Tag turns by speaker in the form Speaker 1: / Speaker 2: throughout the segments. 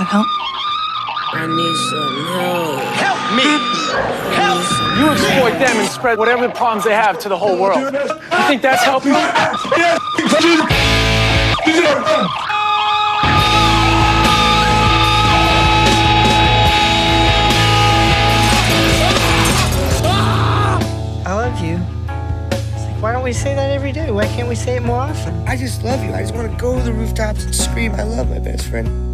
Speaker 1: Want help?
Speaker 2: I need some help.
Speaker 3: Help me! Help! You exploit them and spread whatever problems they have to the whole world. You think that's helping?
Speaker 1: I love you. It's like, why don't we say that every day? Why can't we say it more often?
Speaker 2: I just love you. I just want to go to the rooftops and scream, I love my best friend.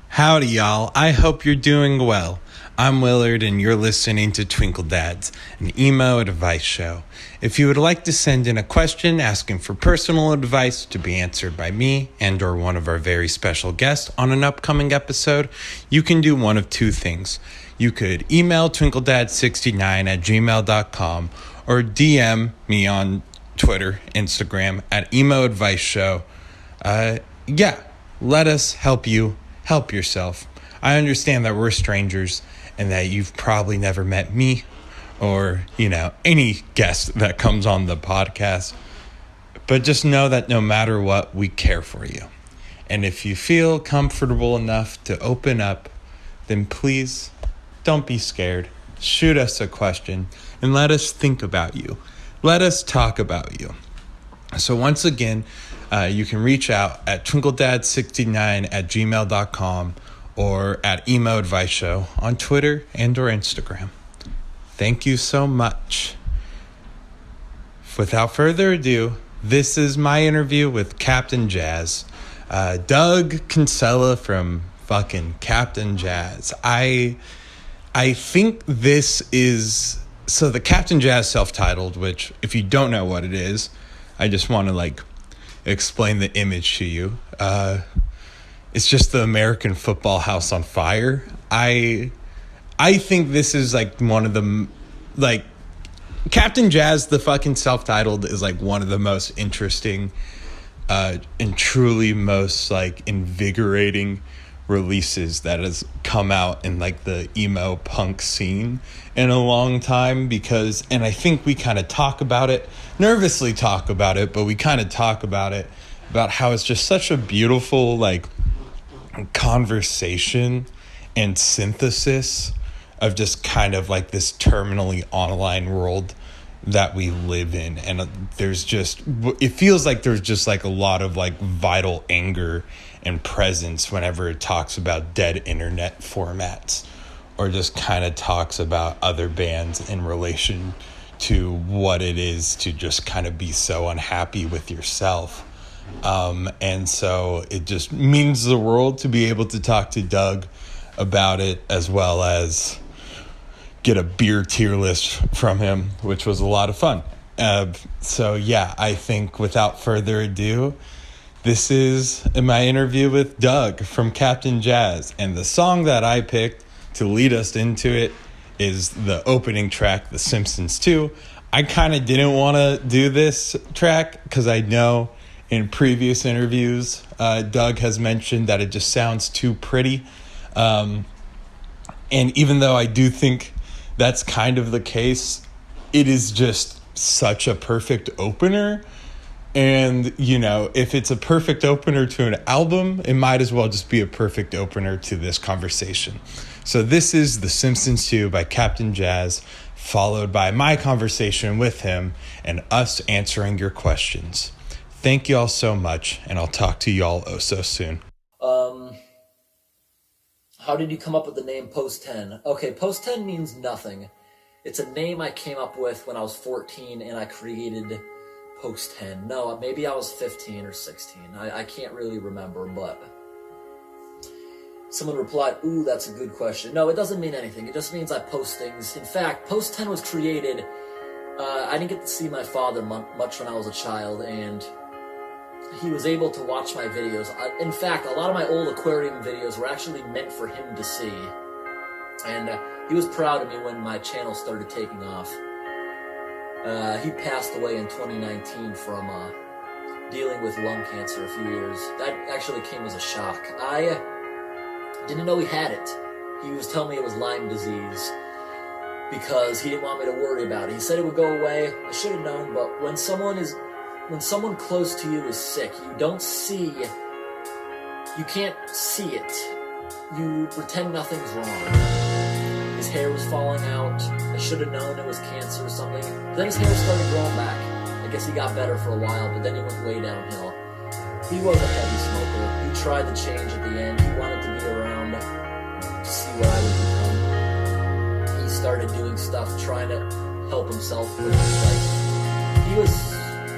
Speaker 4: Howdy, y'all. I hope you're doing well. I'm Willard, and you're listening to Twinkledads, an emo advice show. If you would like to send in a question asking for personal advice to be answered by me and or one of our very special guests on an upcoming episode, you can do one of two things. You could email twinkledad69@gmail.com or DM me on Twitter, Instagram at emo advice show. Let us help you. Help yourself. I understand that we're strangers and that you've probably never met me or, any guest that comes on the podcast. But just know that no matter what, we care for you. And if you feel comfortable enough to open up, then please don't be scared. Shoot us a question and let us think about you. Let us talk about you. So once again, you can reach out at twinkledad69@gmail.com or at Emo Advice Show on Twitter and or Instagram. Thank you so much. Without further ado, this is my interview with Captain Jazz. Doug Kinsella from fucking Captain Jazz. I think this is... So the Captain Jazz self-titled, which if you don't know what it is, I just want to explain the image to you. It's just the American football house on fire. I think this is one of the Captain Jazz, the fucking self-titled, is one of the most interesting and truly most invigorating releases that has come out in the emo punk scene in a long time, and I think we kind of nervously talk about it, but we kind of talk about how it's just such a beautiful conversation and synthesis of just kind of this terminally online world that we live in. And it feels like there's just a lot of vital anger and presence whenever it talks about dead internet formats or just kind of talks about other bands in relation to what it is to just kind of be so unhappy with yourself. And so it just means the world to be able to talk to Doug about it, as well as get a beer tier list from him, which was a lot of fun. I think without further ado, this is my interview with Doug from Captain Jazz. And the song that I picked to lead us into it is the opening track, The Simpsons 2. I kind of didn't want to do this track because I know in previous interviews, Doug has mentioned that it just sounds too pretty. And even though I do think that's kind of the case, it is just such a perfect opener. And, if it's a perfect opener to an album, it might as well just be a perfect opener to this conversation. So this is The Simpsons 2 by Captain Jazz, followed by my conversation with him and us answering your questions. Thank you all so much, and I'll talk to y'all so soon.
Speaker 5: How did you come up with the name Post 10? Okay, Post 10 means nothing. It's a name I came up with when I was 14, and I created Post 10. No, maybe I was 15 or 16. I can't really remember, but someone replied, ooh, that's a good question. No, it doesn't mean anything. It just means I post things. In fact, Post 10 was created... I didn't get to see my father much when I was a child, and he was able to watch my videos. In fact, a lot of my old aquarium videos were actually meant for him to see. And he was proud of me when my channel started taking off. He passed away in 2019 from dealing with lung cancer a few years. That actually came as a shock. I didn't know he had it. He was telling me it was Lyme disease because he didn't want me to worry about it. He said it would go away. I should have known, but when someone is when someone close to you is sick, you can't see it. You pretend nothing's wrong. His hair was falling out. I should have known it was cancer or something. Then his hair started growing back. I guess he got better for a while, but then he went way downhill. He was a heavy smoker. He tried to change at the end. He wanted to be around to see what I would become. He started doing stuff, trying to help himself with his life. He was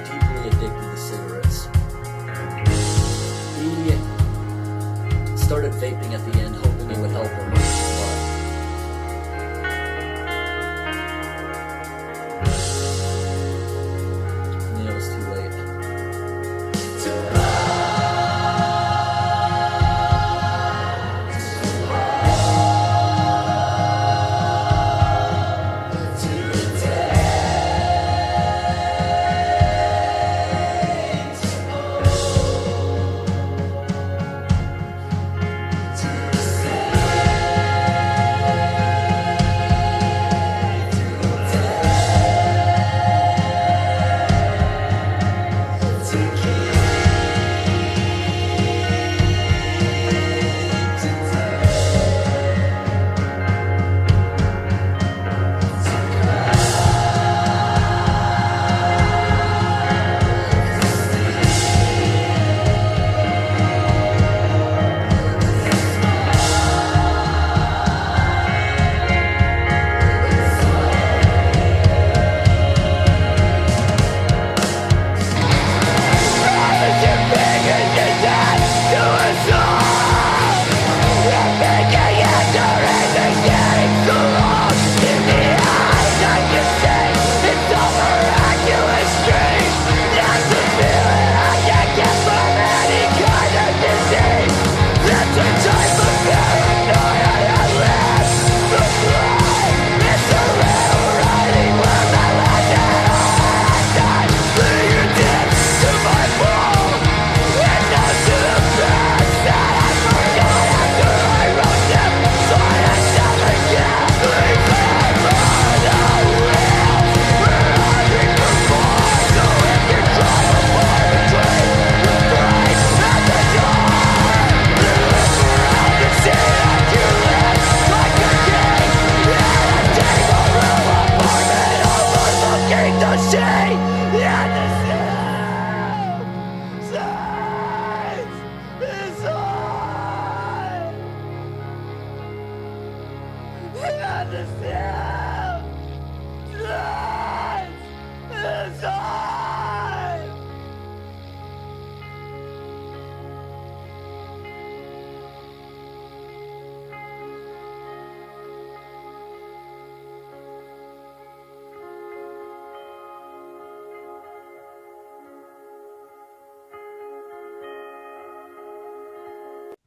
Speaker 5: deeply addicted to cigarettes. He started vaping at the end, hoping it would help him. But it was too late.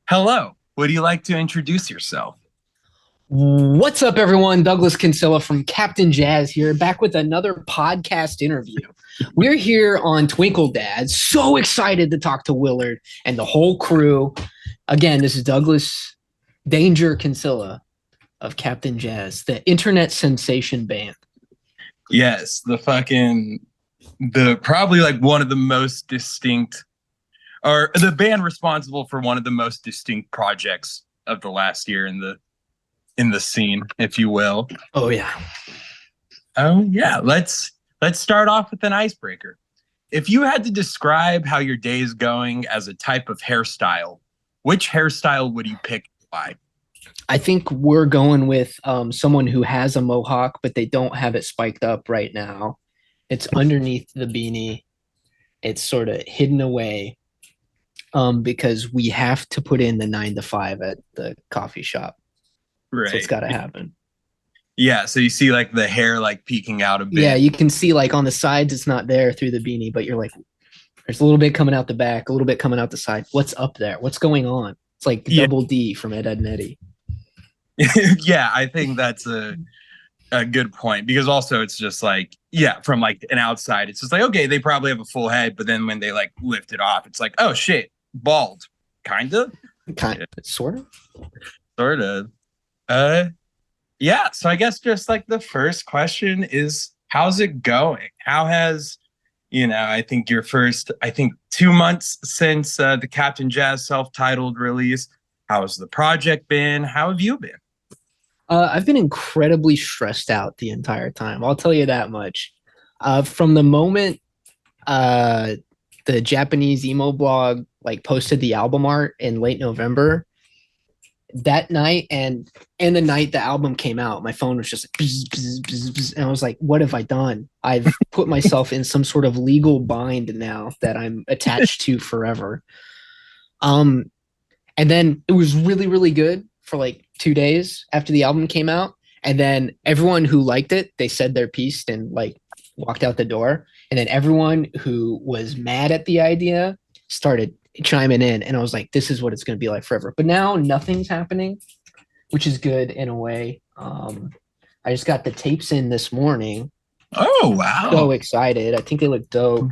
Speaker 6: Hello. Would you like to introduce yourself?
Speaker 7: What's up, everyone? Douglas Kinsella from Captain Jazz here, back with another podcast interview. We're here on twinkledad. So excited to talk to Willard and the whole crew. Again, this is Douglas Danger Kinsella of Captain Jazz, the internet sensation band.
Speaker 6: Yes, the probably like one of the most distinct, or the band responsible for one of the most distinct projects of the last year in the scene, if you will.
Speaker 7: Oh yeah.
Speaker 6: Let's start off with an icebreaker. If you had to describe how your day is going as a type of hairstyle, which hairstyle would you pick? Why?
Speaker 7: I think we're going with someone who has a mohawk, but they don't have it spiked up right now. It's underneath the beanie. It's sort of hidden away because we have to put in the 9 to 5 at the coffee shop.
Speaker 6: Right.
Speaker 7: So it's got to happen.
Speaker 6: Yeah, so you see like the hair like peeking out a bit.
Speaker 7: Yeah, you can see like on the sides it's not there through the beanie, but you're like, there's a little bit coming out the back, a little bit coming out the side. What's up there? What's going on? It's like Double D from Ed, Edd n Eddy.
Speaker 6: Yeah, I think that's a good point, because also it's just like, from like an outside, it's just like, okay, they probably have a full head, but then when they like lift it off, it's like, oh shit, bald. Kind of?
Speaker 7: Sort of.
Speaker 6: So I guess just like the first question is, how's it going? How has I think your first, 2 months since the Captain Jazz self-titled release. How has the project been? How have you been?
Speaker 7: I've been incredibly stressed out the entire time. I'll tell you that much. From the moment the Japanese emo blog like posted the album art in late November, that night and the night the album came out, my phone was just like, bzz, bzz, bzz, bzz, and I was like, what have I done? I've put myself in some sort of legal bind now that I'm attached to forever. And then it was really, really good for like 2 days after the album came out. And then everyone who liked it, they said their piece and like walked out the door. And then everyone who was mad at the idea started chiming in. And I was like, this is what it's going to be like forever. But now nothing's happening, which is good in a way. I just got the tapes in this morning.
Speaker 6: Oh, wow.
Speaker 7: So excited. I think they look dope.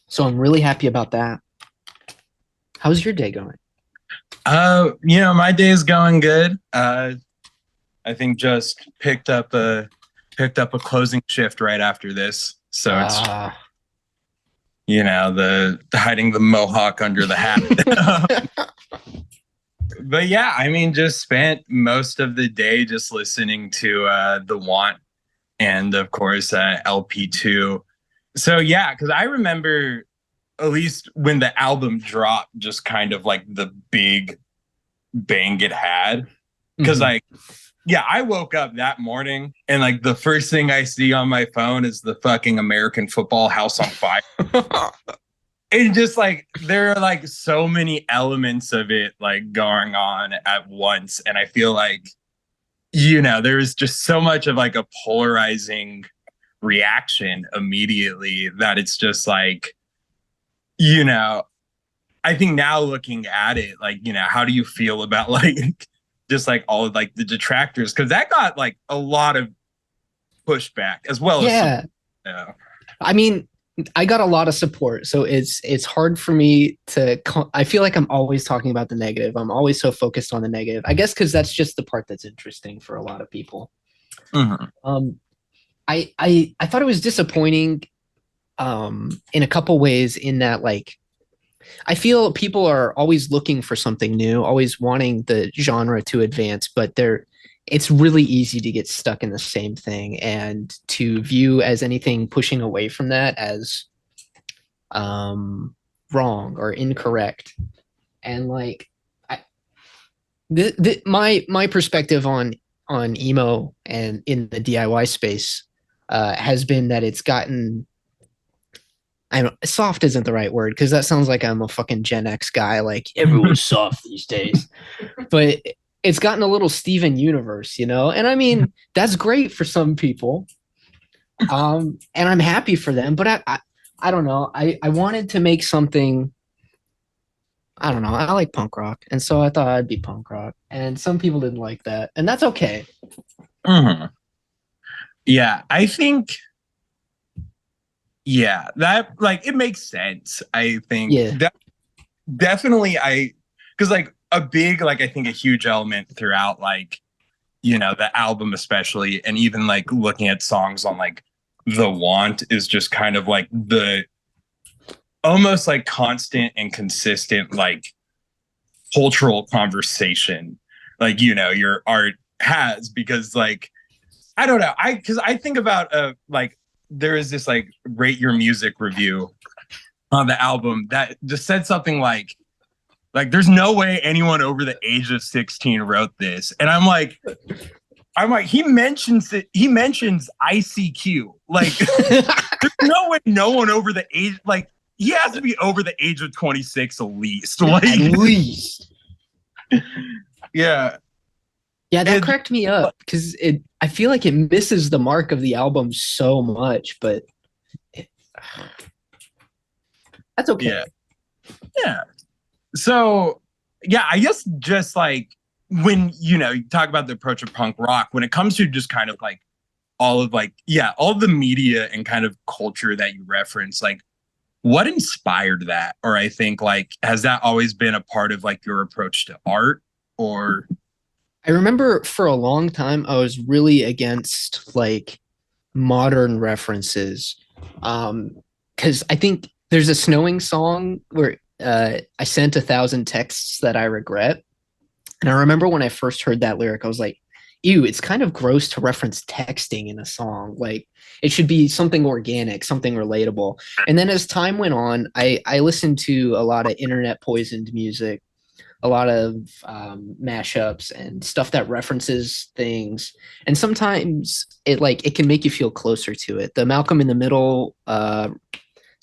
Speaker 7: So I'm really happy about that. How's your day going?
Speaker 6: My day is going good. I think just picked up a closing shift right after this. So it's the hiding the mohawk under the hat. But yeah, I mean, just spent most of the day just listening to The Want and of course LP2. So yeah, because I remember at least when the album dropped, just kind of like the big bang it had. Because I woke up that morning and like the first thing I see on my phone is the fucking American Football House on Fire. And just like there are like so many elements of it like going on at once. And I feel like, there's just so much of like a polarizing reaction immediately that it's just like, I think now looking at it, like, how do you feel about like just like all of like the detractors? Because that got like a lot of pushback as well.
Speaker 7: Yeah. I mean, I got a lot of support, so it's hard for me to. I feel like I'm always talking about the negative. I'm always so focused on the negative. I guess because that's just the part that's interesting for a lot of people. Mm-hmm. I thought it was disappointing, in a couple ways. In that, like, I feel people are always looking for something new, always wanting the genre to advance, but it's really easy to get stuck in the same thing and to view as anything pushing away from that as wrong or incorrect. And like my perspective on emo and in the DIY space has been that it's gotten, soft isn't the right word because that sounds like I'm a fucking Gen X guy, like everyone's soft these days. But it's gotten a little Steven Universe, and I mean, that's great for some people. And I'm happy for them, but I don't know. I wanted to make something, I don't know. I like punk rock. And so I thought I'd be punk rock. And some people didn't like that. And that's okay.
Speaker 6: Mm-hmm. Yeah, I think, that like, it makes sense. I think definitely because like, a big, like, I think a huge element throughout, like, the album especially, and even like looking at songs on like The Want is just kind of like the almost like constant and consistent like cultural conversation, like, your art has, because like, I don't know, because I think about like there is this like Rate Your Music review on the album that just said something like there's no way anyone over the age of 16 wrote this. And I'm like, he mentions ICQ. Like, there's no way no one over the age, like, he has to be over the age of 26 at least. Like,
Speaker 7: at least.
Speaker 6: Yeah.
Speaker 7: Yeah, that cracked me up because I feel like it misses the mark of the album so much, but that's okay.
Speaker 6: Yeah. Yeah. So, yeah, I guess just like when, you talk about the approach of punk rock, when it comes to just kind of like all of the media and kind of culture that you reference, like what inspired that? Or I think like, has that always been a part of like your approach to art? Or
Speaker 7: I remember for a long time, I was really against like modern references. Because because I think there's a snowing song where I sent 1,000 texts that I regret. And I remember when I first heard that lyric, I was like, ew, it's kind of gross to reference texting in a song. Like, it should be something organic, something relatable. And then as time went on, I listened to a lot of internet poisoned music, a lot of mashups and stuff that references things. And sometimes it can make you feel closer to it. The Malcolm in the Middle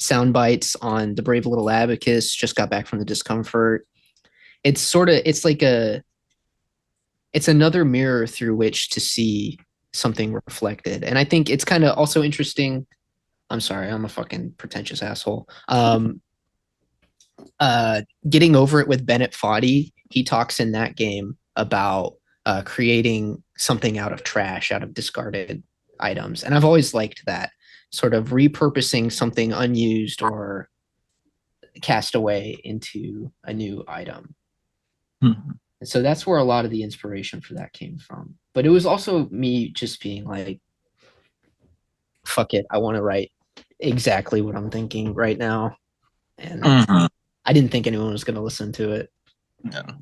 Speaker 7: sound bites on The Brave Little Abacus just got back from the discomfort. It's another mirror through which to see something reflected. And I think it's kind of also interesting. I'm sorry, I'm a fucking pretentious asshole. Getting Over It with Bennett Foddy, he talks in that game about creating something out of trash, out of discarded items. And I've always liked that sort of repurposing something unused or cast away into a new item.
Speaker 6: Mhm.
Speaker 7: And so that's where a lot of the inspiration for that came from. But it was also me just being like, fuck it, I want to write exactly what I'm thinking right now. And I didn't think anyone was going to listen to it.
Speaker 6: Yeah.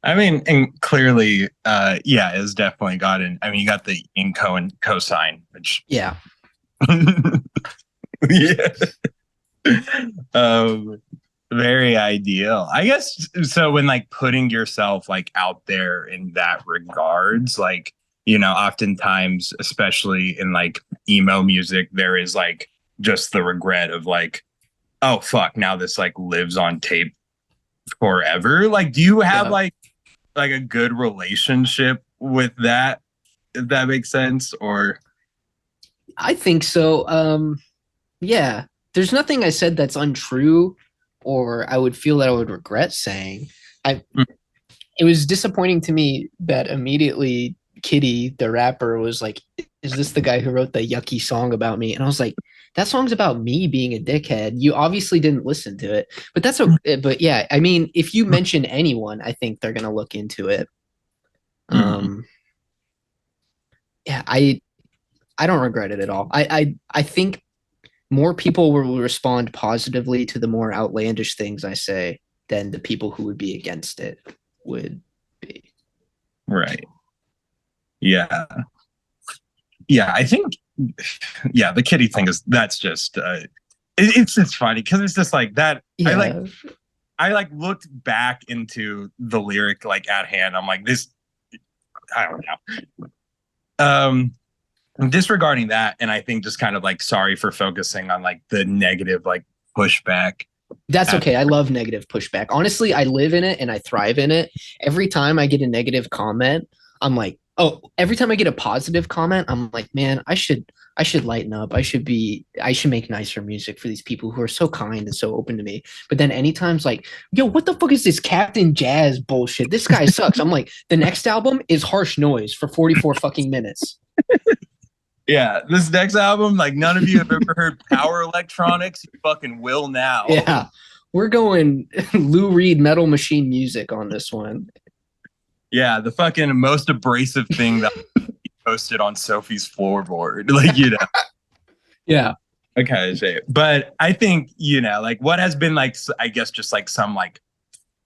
Speaker 6: I mean, and clearly, it's definitely gotten. I mean, you got the Inco and cosign, which
Speaker 7: Yeah.
Speaker 6: yeah, very ideal, I guess. So when like putting yourself like out there in that regards, like, oftentimes, especially in like emo music, there is like just the regret of like, oh fuck, now this like lives on tape forever. Like, do you have like a good relationship with that, if that makes sense? Or
Speaker 7: I think so. Yeah. There's nothing I said that's untrue or I would feel that I would regret saying. It was disappointing to me that immediately Kitty, the rapper, was like, is this the guy who wrote the yucky song about me? And I was like, that song's about me being a dickhead. You obviously didn't listen to it, but that's okay. But yeah, I mean, if you mention anyone, I think they're gonna look into it. Yeah, I don't regret it at all. I think more people will respond positively to the more outlandish things I say than the people who would be against it would be.
Speaker 6: right. Yeah. I think the Kitty thing that's just it's just funny because it's just like that.
Speaker 7: Yeah.
Speaker 6: I looked back into the lyric like at hand. I'm like, this, I don't know. Disregarding that, and I think just kind of like sorry for focusing on like the negative like pushback.
Speaker 7: That's okay. I love negative pushback. Honestly, I live in it and I thrive in it. Every time I get a negative comment, I'm like, oh, every time I get a positive comment, I'm like, man, I should lighten up. I should make nicer music for these people who are so kind and so open to me. But then anytime it's like, yo, what the fuck is this Captain Jazz bullshit? This guy sucks. I'm like, the next album is Harsh Noise for 44 fucking minutes.
Speaker 6: Yeah, this next album, like none of you have ever heard power electronics. You fucking will now.
Speaker 7: Yeah, we're going Lou Reed Metal Machine music on this one.
Speaker 6: Yeah, the fucking most abrasive thing that posted on Sophie's floorboard. Like,
Speaker 7: Yeah.
Speaker 6: Okay, but I think, like what has been like, I guess just like some like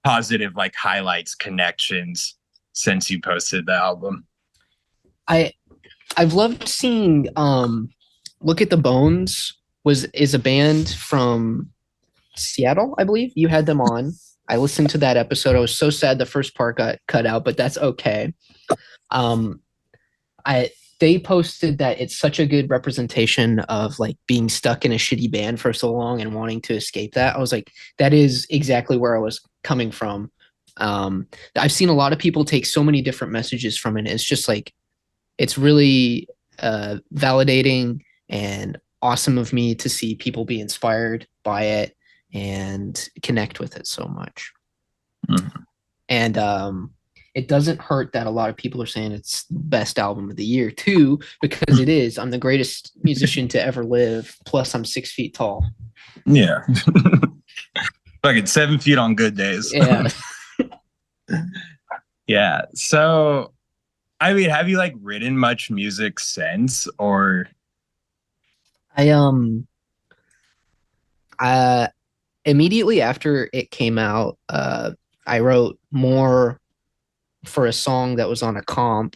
Speaker 6: positive like highlights, connections since you posted the album.
Speaker 7: I've loved seeing Look at the Bones is a band from Seattle, I believe. You had them on. I listened to that episode. I was so sad the first part got cut out, but that's okay. They posted that it's such a good representation of like being stuck in a shitty band for so long and wanting to escape that. I was like, that is exactly where I was coming from. I've seen a lot of people take so many different messages from it. It's just like, it's really validating and awesome of me to see people be inspired by it and connect with it so much.
Speaker 6: Mm-hmm.
Speaker 7: And it doesn't hurt that a lot of people are saying it's the best album of the year too, because it is. I'm the greatest musician to ever live. Plus I'm 6 feet tall.
Speaker 6: Yeah. Fucking 7 feet on good days.
Speaker 7: Yeah.
Speaker 6: Yeah. So, I mean, have you like written much music since, or?
Speaker 7: Immediately after it came out, I wrote more for a song that was on a comp,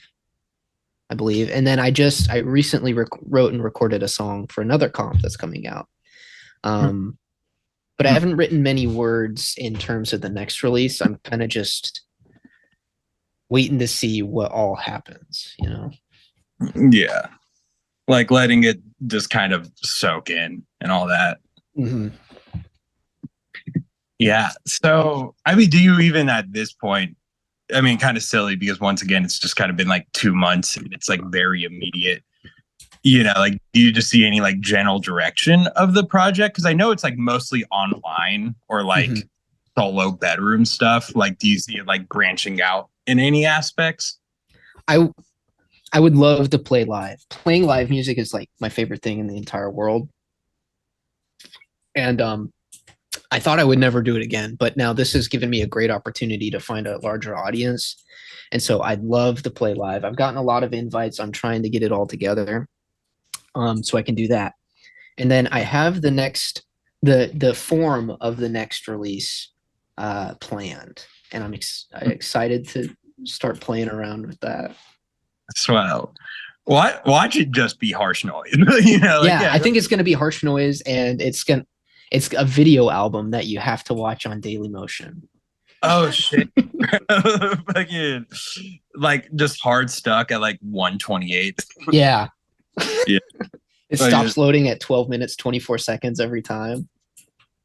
Speaker 7: I believe, and then I recently wrote and recorded a song for another comp that's coming out. But I haven't written many words in terms of the next release. I'm kind of just waiting to see what all happens, you know?
Speaker 6: Yeah. Like letting it just kind of soak in and all that.
Speaker 7: Mm-hmm.
Speaker 6: Yeah. So, I mean, do you even at this point, I mean, kind of silly because once again, it's just kind of been like 2 months and it's like very immediate. You know, like, do you just see any like general direction of the project? Because I know it's like mostly online or like solo bedroom stuff. Like, do you see it like branching out in any aspects?
Speaker 7: I would love to play live. Playing live music is like my favorite thing in the entire world. And I thought I would never do it again, but now this has given me a great opportunity to find a larger audience. And so I'd love to play live. I've gotten a lot of invites. I'm trying to get it all together so I can do that. And then I have the form of the next release planned. And I'm excited to start playing around with that.
Speaker 6: Swell. Watch it just be harsh noise. You know, like,
Speaker 7: I think it's going to be harsh noise, and it's a video album that you have to watch on Daily Motion.
Speaker 6: Oh shit! Fucking like just hard stuck at like 128.
Speaker 7: Yeah.
Speaker 6: Yeah.
Speaker 7: It stops loading at 12 minutes 24 seconds every time.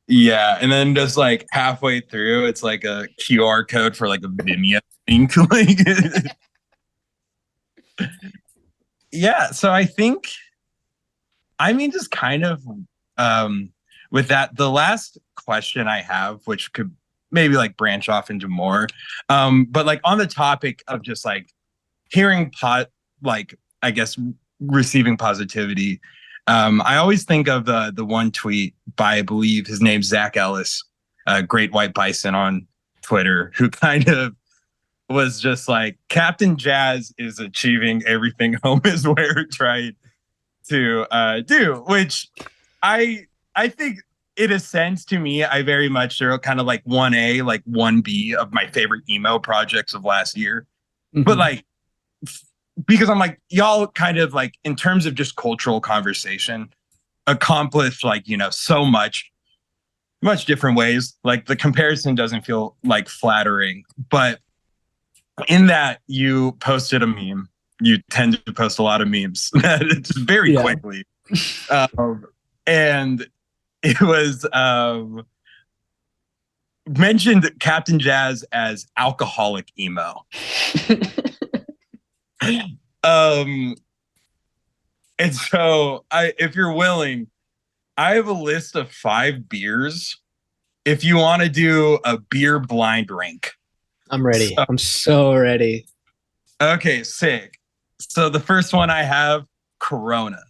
Speaker 6: Yeah, and then just like halfway through, it's like a QR code for like a Vimeo link. Like, yeah. So I think, I mean, just kind of with that, the last question I have, which could maybe like branch off into more, but like on the topic of just like hearing like I guess receiving positivity. I always think of the one tweet by, I believe his name's Zach Ellis, Great White Bison on Twitter, who kind of was just like, Captain Jazz is achieving everything Home is Where tried to do, which I think in a sense to me, I very much are kind of like 1A, like 1B of my favorite emo projects of last year. But like, because I'm like, y'all kind of like, in terms of just cultural conversation, accomplished like, you know, so much different ways. Like the comparison doesn't feel like flattering, but in that you posted a meme, you tend to post a lot of memes just very quickly. And it was mentioned Captain Jazz as alcoholic emo. And so if you're willing, I have a list of 5 beers if you want to do a beer blind rank.
Speaker 7: I'm ready. I'm so ready.
Speaker 6: Okay, sick. So the first one I have, Corona.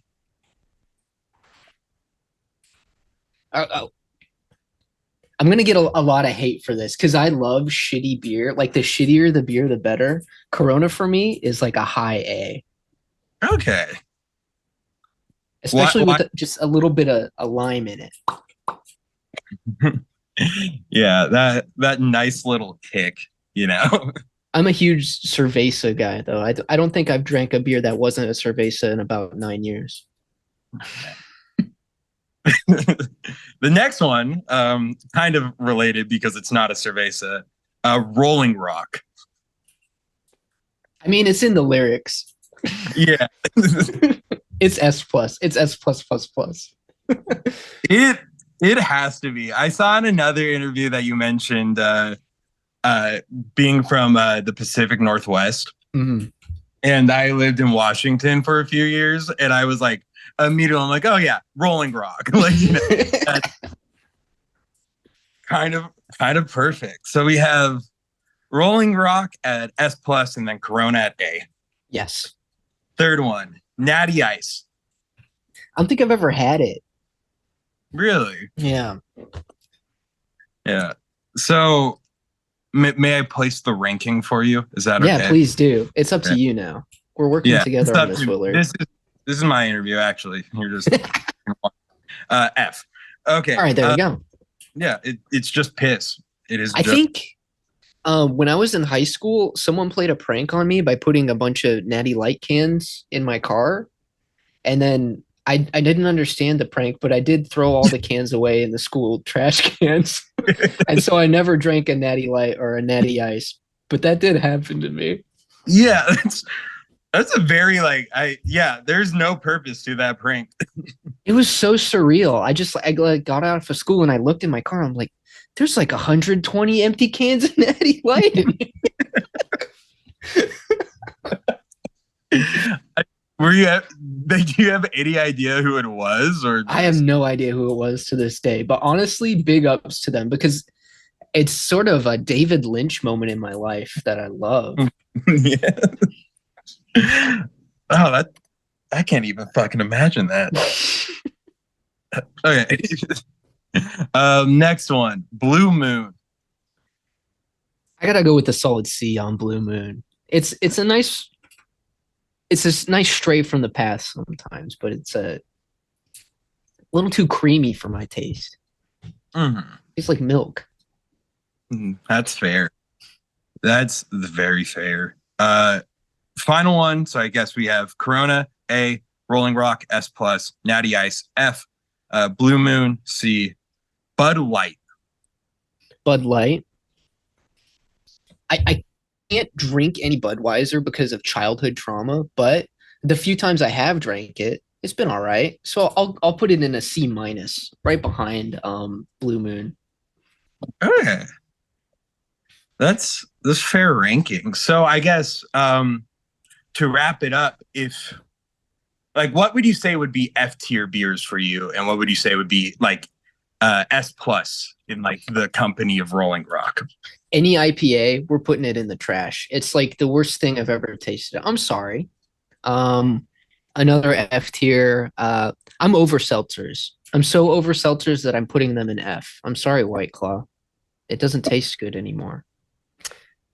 Speaker 7: I'm going to get a lot of hate for this because I love shitty beer. Like the shittier the beer, the better. Corona for me is like a high A.
Speaker 6: Okay.
Speaker 7: Especially with just a little bit of a lime in it.
Speaker 6: Yeah, that nice little kick, you know.
Speaker 7: I'm a huge cerveza guy, though. I don't think I've drank a beer that wasn't a cerveza in about 9 years.
Speaker 6: The next one, kind of related because it's not a cerveza, Rolling Rock.
Speaker 7: I mean, it's in the lyrics.
Speaker 6: Yeah.
Speaker 7: It's S plus. It's S plus plus plus.
Speaker 6: It has to be. I saw in another interview that you mentioned being from the Pacific Northwest.
Speaker 7: Mm-hmm.
Speaker 6: And I lived in Washington for a few years, and I was like, immediately, I'm like, oh yeah, Rolling Rock. Like, you know, that's kind of perfect. So we have Rolling Rock at S plus, and then Corona at A.
Speaker 7: Yes.
Speaker 6: Third one, Natty Ice.
Speaker 7: I don't think I've ever had it.
Speaker 6: Really?
Speaker 7: Yeah.
Speaker 6: Yeah. So may I place the ranking for you? Is that okay?
Speaker 7: Yeah, please do. It's up to you now. We're working together on this, Willard.
Speaker 6: This is my interview, actually. You're just F. Okay.
Speaker 7: All right, there we go.
Speaker 6: Yeah, it's just piss. It is.
Speaker 7: I think when I was in high school, someone played a prank on me by putting a bunch of Natty Light cans in my car. And then I didn't understand the prank, but I did throw all the cans away in the school trash cans. And so I never drank a Natty Light or a Natty Ice. But that did happen to me.
Speaker 6: Yeah, that's a very there's no purpose to that prank.
Speaker 7: It was so surreal. I got out of school and I looked in my car. I'm like, there's like 120 empty cans of Natty Light in here.
Speaker 6: Did you have any idea who it was? Or
Speaker 7: I have no idea who it was to this day. But honestly, big ups to them because it's sort of a David Lynch moment in my life that I love.
Speaker 6: Yeah. Oh, I can't even fucking imagine that. Okay. Next one, Blue Moon.
Speaker 7: I gotta go with the solid C on Blue Moon. It's a nice stray from the past sometimes, but it's a little too creamy for my taste.
Speaker 6: Mm-hmm.
Speaker 7: It's like milk.
Speaker 6: That's fair. That's very fair. Final one. So I guess we have Corona A, Rolling Rock S plus, Natty Ice F, Blue Moon C, Bud Light.
Speaker 7: Bud Light. I can't drink any Budweiser because of childhood trauma, but the few times I have drank it, it's been all right. So I'll put it in a C minus, right behind Blue Moon.
Speaker 6: Okay. That's fair ranking. So I guess to wrap it up, what would you say would be F tier beers for you, and what would you say would be like S plus in like the company of Rolling Rock?
Speaker 7: Any IPA, we're putting it in the trash. It's like the worst thing I've ever tasted. I'm sorry. Another F tier. I'm over seltzers. I'm so over seltzers that I'm putting them in F. I'm sorry, White Claw. It doesn't taste good anymore.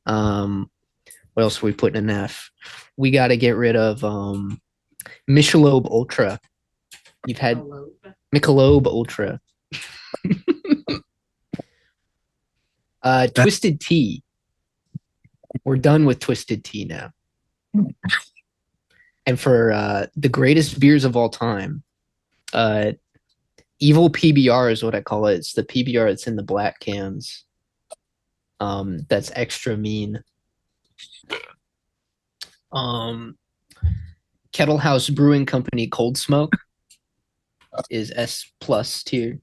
Speaker 7: What else are we putting in F? We got to get rid of Michelob Ultra. You've had Michelob Ultra. Twisted Tea. We're done with Twisted Tea now. And for the greatest beers of all time, Evil PBR is what I call it. It's the PBR that's in the black cans. That's extra mean. Kettle House Brewing Company Cold Smoke is S plus tier.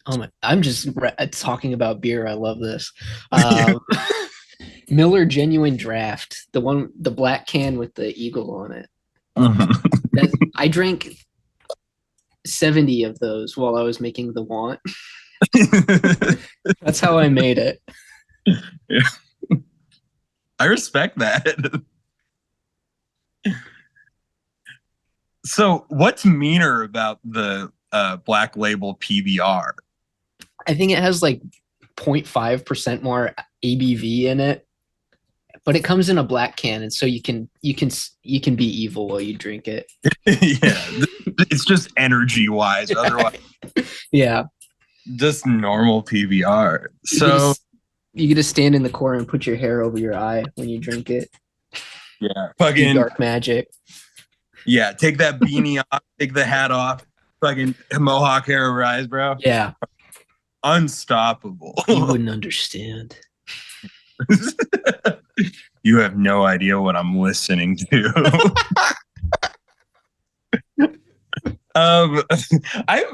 Speaker 7: Oh my! I'm just talking about beer. I love this. Miller Genuine Draft, the black can with the eagle on it. I drank 70 of those while I was making the want. That's how I made it.
Speaker 6: Yeah. I respect that. So, what's meaner about the Black Label PBR?
Speaker 7: I think it has like 0.5% more ABV in it, but it comes in a black can, and so you can be evil while you drink it.
Speaker 6: Yeah, it's just energy wise. Otherwise,
Speaker 7: yeah,
Speaker 6: just normal PBR. So
Speaker 7: you get to stand in the corner and put your hair over your eye when you drink it.
Speaker 6: Yeah, fucking
Speaker 7: dark magic.
Speaker 6: Yeah, take that beanie off, take the hat off, fucking mohawk hair over eyes, bro.
Speaker 7: Yeah,
Speaker 6: unstoppable.
Speaker 7: You wouldn't understand.
Speaker 6: You have no idea what I'm listening to. I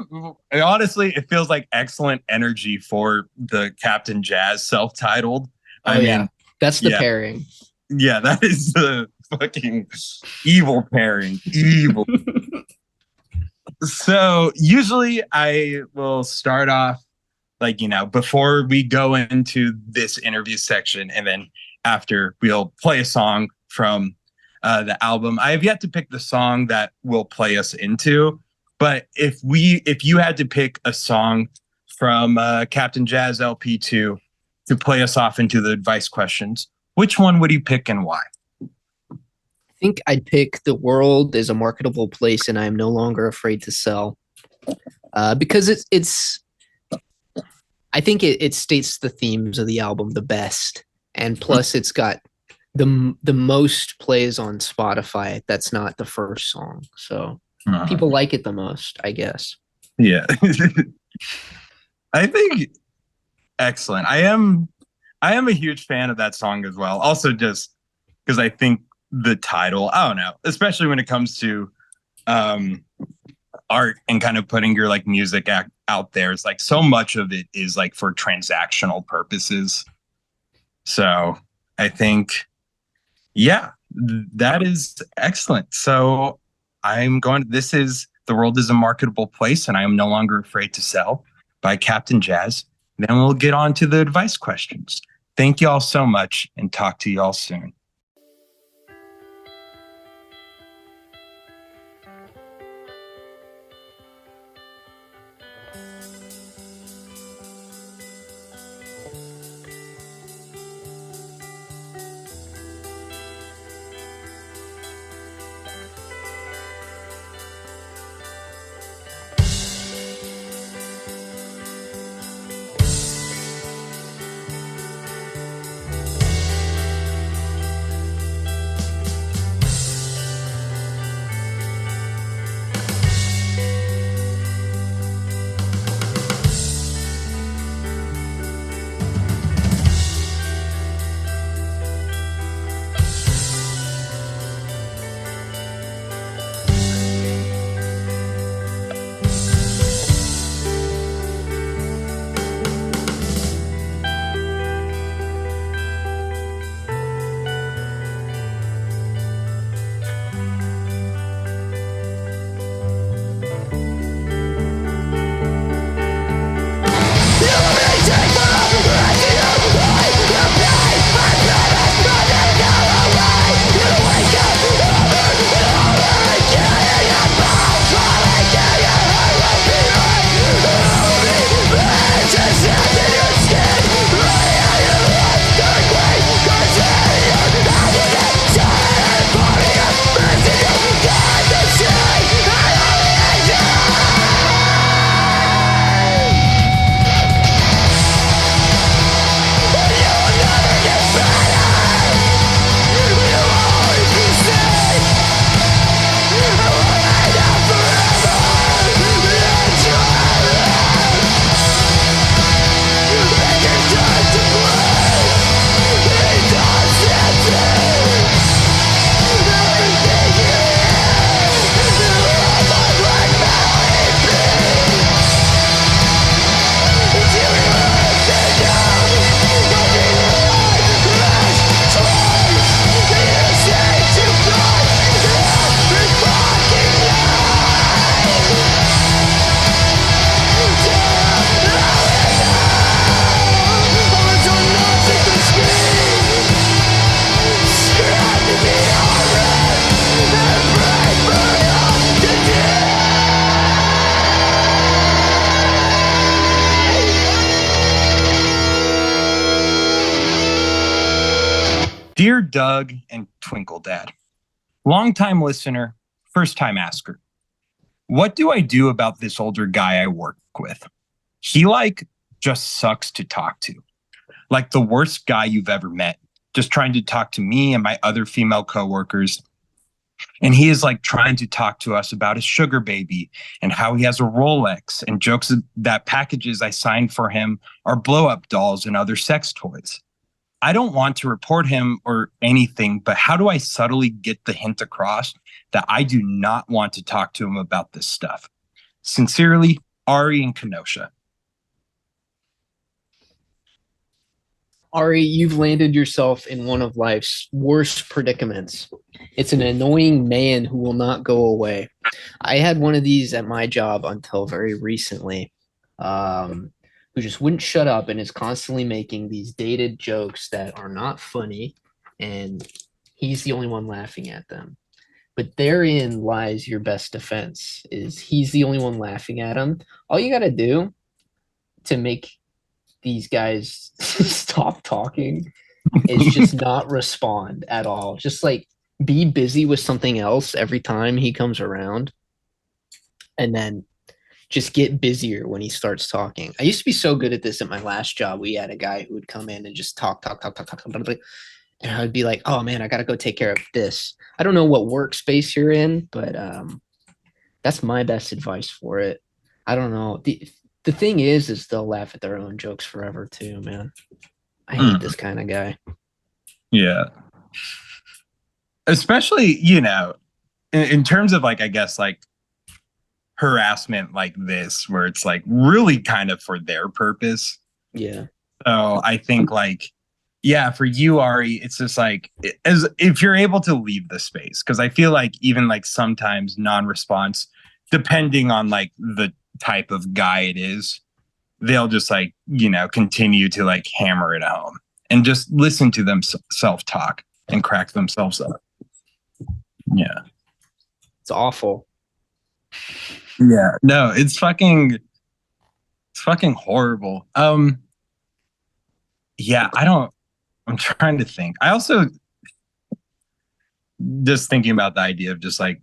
Speaker 6: honestly, it feels like excellent energy for the Captain Jazz self-titled. I mean,
Speaker 7: that's the pairing.
Speaker 6: Yeah, that is the fucking evil pairing. Evil. So usually I will start off before we go into this interview section, and then after we'll play a song from the album. I have yet to pick the song that will play us into, but if you had to pick a song from Captain Jazz LP2 to play us off into the advice questions, which one would you pick and why?
Speaker 7: I think I'd pick The World is a Marketable Place and I Am No Longer Afraid to Sell. because it's I think it states the themes of the album the best, and plus it's got the most plays on Spotify. That's not the first song, so people like it the most, I guess.
Speaker 6: Yeah. I think excellent. I am a huge fan of that song as well. Also, just because I think the title, I don't know, especially when it comes to art and kind of putting your like music out there, it's like so much of it is like for transactional purposes. So I think, yeah, that is excellent. So this is The World is a Marketable Place and I Am No Longer Afraid to Sell by Captain Jazz. Then we'll get on to the advice questions. Thank you all so much and talk to you all soon. Dear Doug and twinkledad, longtime listener, first time asker. What do I do about this older guy I work with? He just sucks to talk to. Like the worst guy you've ever met, just trying to talk to me and my other female coworkers. And he is trying to talk to us about his sugar baby and how he has a Rolex and jokes that packages I signed for him are blow-up dolls and other sex toys. I don't want to report him or anything, but how do I subtly get the hint across that I do not want to talk to him about this stuff? Sincerely, Ari in Kenosha.
Speaker 7: Ari, you've landed yourself in one of life's worst predicaments. It's an annoying man who will not go away. I had one of these at my job until very recently, who just wouldn't shut up and is constantly making these dated jokes that are not funny, and he's the only one laughing at them. But therein lies your best defense, is he's the only one laughing at him. All you got to do to make these guys stop talking is just not respond at all. Just be busy with something else every time he comes around. And then just get busier when he starts talking. I used to be so good at this at my last job. We had a guy who would come in and just talk, and I'd be like, "Oh man, I gotta go take care of this." I don't know what workspace you're in, but that's my best advice for it. I don't know. The thing is they'll laugh at their own jokes forever too, man. I hate this kind of guy.
Speaker 6: Yeah. Especially, you know, in terms of like, I guess like harassment like this, where it's like really kind of for their purpose.
Speaker 7: Yeah.
Speaker 6: So I think like, yeah, for you, Ari, it's just like, as if you're able to leave the space, because I feel like even like sometimes non-response, depending on like the type of guy it is, they'll just like, you know, continue to like hammer it home and just listen to them self-talk and crack themselves up. Yeah.
Speaker 7: It's awful.
Speaker 6: Yeah. No, it's fucking horrible. Yeah, I'm trying to think. I also just thinking about the idea of just like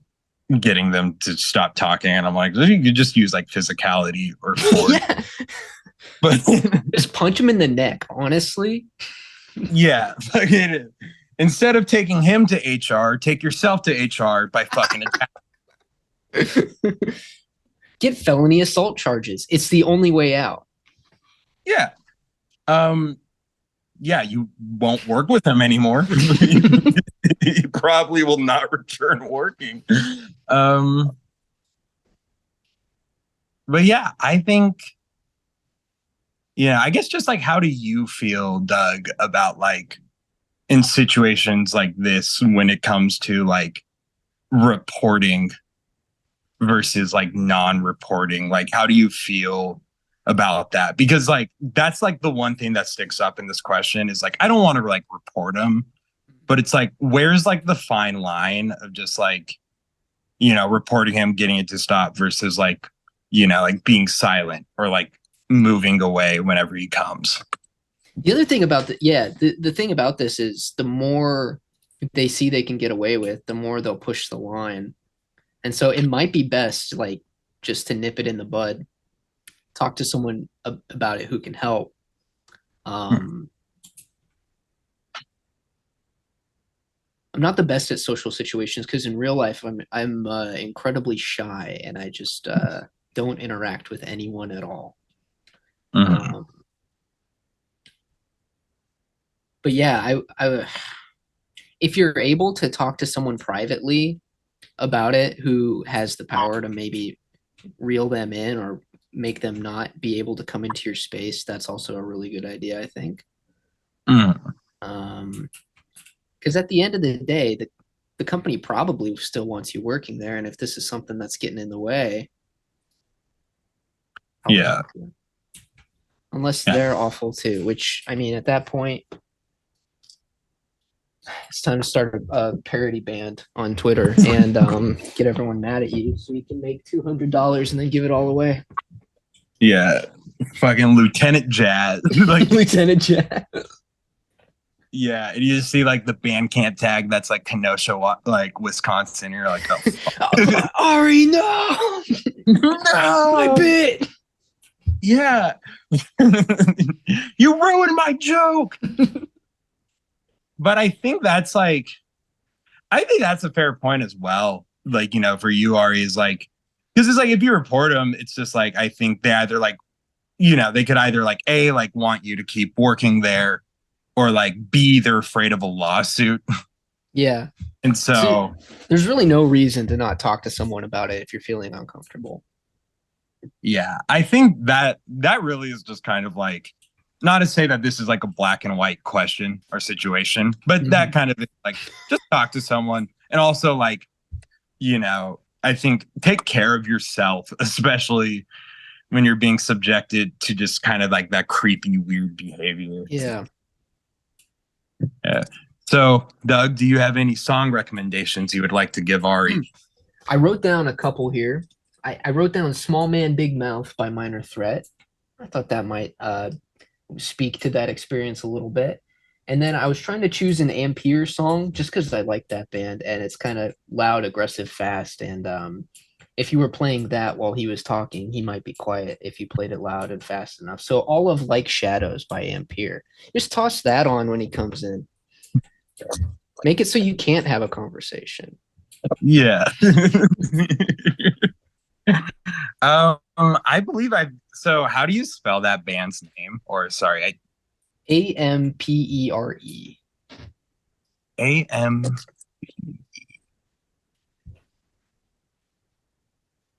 Speaker 6: getting them to stop talking, and I'm like, you could just use like physicality or force.
Speaker 7: Yeah.
Speaker 6: But
Speaker 7: Just punch him in the neck, honestly.
Speaker 6: yeah, instead of taking him to HR, take yourself to HR by fucking attack.
Speaker 7: Get felony assault charges. It's the only way out.
Speaker 6: Yeah. Yeah, you won't work with him anymore. He probably will not return working. But yeah, I think, yeah, I guess just like, how do you feel, Doug, about like in situations like this when it comes to like reporting versus like non-reporting? Like, how do you feel about that? Because like that's like the one thing that sticks up in this question is like, I don't want to like report them, but it's like, where's like the fine line of just like, you know, reporting him, getting it to stop versus like, you know, like being silent or like moving away whenever he comes.
Speaker 7: The other thing about the thing about this is the more they see they can get away with, the more they'll push the line. And so it might be best like just to nip it in the bud. Talk to someone about it who can help. I'm not the best at social situations because in real life I'm incredibly shy and I just don't interact with anyone at all.
Speaker 6: Mm-hmm.
Speaker 7: But yeah, I if you're able to talk to someone privately about it who has the power to maybe reel them in or make them not be able to come into your space, that's also a really good idea, I think. Because at the end of the day, the company probably still wants you working there, and if this is something that's getting in the way,
Speaker 6: yeah,
Speaker 7: unless they're awful too, which I mean at that point it's time to start a parody band on Twitter and get everyone mad at you so you can make $200 and then give it all away.
Speaker 6: Yeah, fucking Lieutenant Jazz. Like
Speaker 7: Lieutenant Jazz.
Speaker 6: Yeah, and you just see like the Bandcamp tag that's like Kenosha, like Wisconsin. You're like, oh,
Speaker 7: Ari, no,
Speaker 6: no,
Speaker 7: my bit.
Speaker 6: Yeah, you ruined my joke. But I think that's like, I think that's a fair point as well. Like, you know, for you, Ari, is like, because it's like if you report them, it's just like I think they either like, you know, they could either like A, like want you to keep working there, or like B, they're afraid of a lawsuit.
Speaker 7: Yeah.
Speaker 6: And so
Speaker 7: there's really no reason to not talk to someone about it if you're feeling uncomfortable.
Speaker 6: Yeah, I think that really is just kind of like, not to say that this is like a black and white question or situation, but that kind of like just talk to someone. And also like, you know, I think take care of yourself, especially when you're being subjected to just kind of like that creepy, weird behavior.
Speaker 7: Yeah.
Speaker 6: Yeah. So, Doug, do you have any song recommendations you would like to give Ari?
Speaker 7: I wrote down a couple here. I wrote down Small Man, Big Mouth by Minor Threat. I thought that might speak to that experience a little bit. And then I was trying to choose an Ampere song just because I like that band and it's kind of loud, aggressive, fast. And if you were playing that while he was talking, he might be quiet if you played it loud and fast enough. So all of Like Shadows by Ampere. Just toss that on when he comes in. Make it so you can't have a conversation.
Speaker 6: Yeah. I believe so how do you spell that band's name? Or sorry,
Speaker 7: Ampere.
Speaker 6: AM.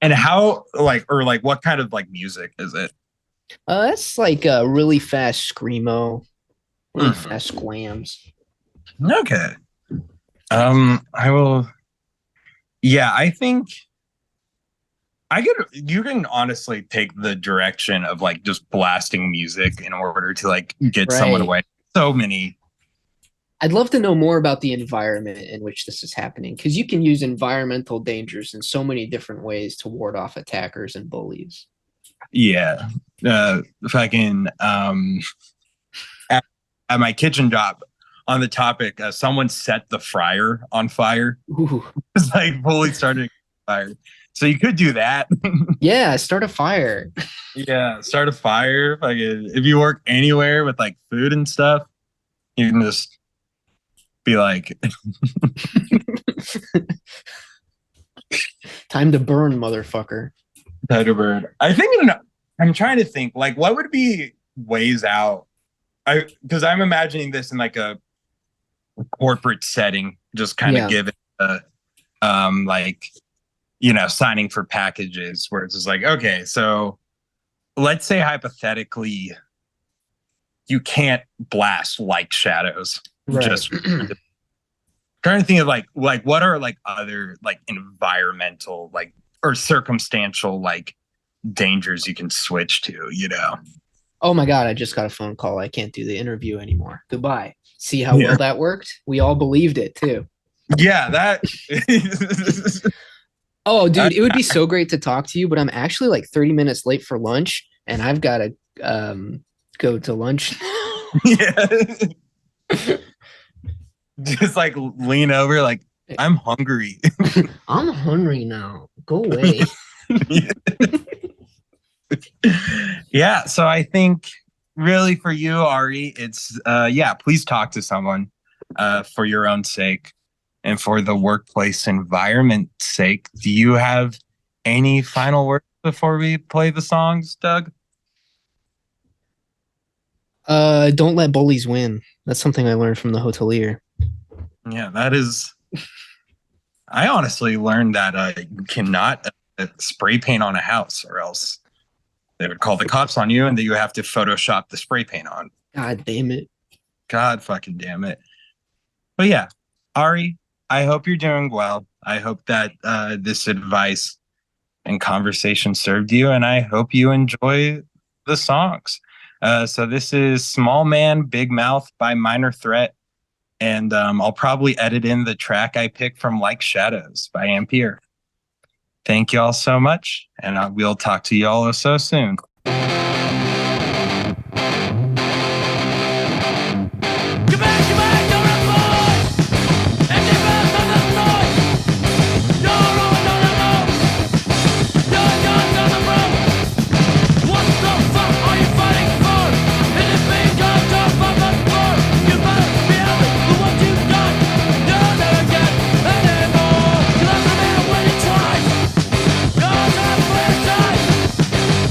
Speaker 6: And how what kind of like music is it?
Speaker 7: That's like a really fast screamo, really fast squams.
Speaker 6: Okay. I will. Yeah, I think you can honestly take the direction of like just blasting music in order to like get someone away. So many.
Speaker 7: I'd love to know more about the environment in which this is happening, because you can use environmental dangers in so many different ways to ward off attackers and bullies.
Speaker 6: Yeah. If I can, at my kitchen job, on the topic, someone set the fryer on fire.
Speaker 7: Ooh.
Speaker 6: It's like fully started fire. So you could do that.
Speaker 7: Yeah, start a fire.
Speaker 6: Yeah, start a fire. Like if you work anywhere with like food and stuff, you can just be like,
Speaker 7: time to burn, motherfucker.
Speaker 6: Time to burn. I think I'm trying to think like what would be ways out. Because I'm imagining this in like a corporate setting, just kind of give it like, you know, signing for packages where it's just like, okay, so let's say hypothetically you can't blast Like Shadows.
Speaker 7: Right.
Speaker 6: Just trying to think of like what are like other like environmental like or circumstantial like dangers you can switch to, you know?
Speaker 7: Oh my God, I just got a phone call. I can't do the interview anymore. Goodbye. See how well that worked? We all believed it too.
Speaker 6: Yeah, that.
Speaker 7: Oh, dude, it would be so great to talk to you, but I'm actually like 30 minutes late for lunch, and I've got to go to lunch.
Speaker 6: Yeah. Just like lean over, like, I'm hungry.
Speaker 7: I'm hungry now. Go away.
Speaker 6: Yeah, so I think really for you, Ari, it's please talk to someone for your own sake and for the workplace environment's sake. Do you have any final words before we play the songs, Doug?
Speaker 7: Don't let bullies win. That's something I learned from the hotelier.
Speaker 6: Yeah, that is. I honestly learned that you cannot spray paint on a house, or else they would call the cops on you, and that you have to Photoshop the spray paint on.
Speaker 7: God damn it.
Speaker 6: God fucking damn it. But yeah, Ari, I hope you're doing well. I hope that this advice and conversation served you, and I hope you enjoy the songs. So this is Small Man, Big Mouth by Minor Threat. And I'll probably edit in the track I picked from Like Shadows by Ampere. Thank you all so much, and we'll talk to you all so soon.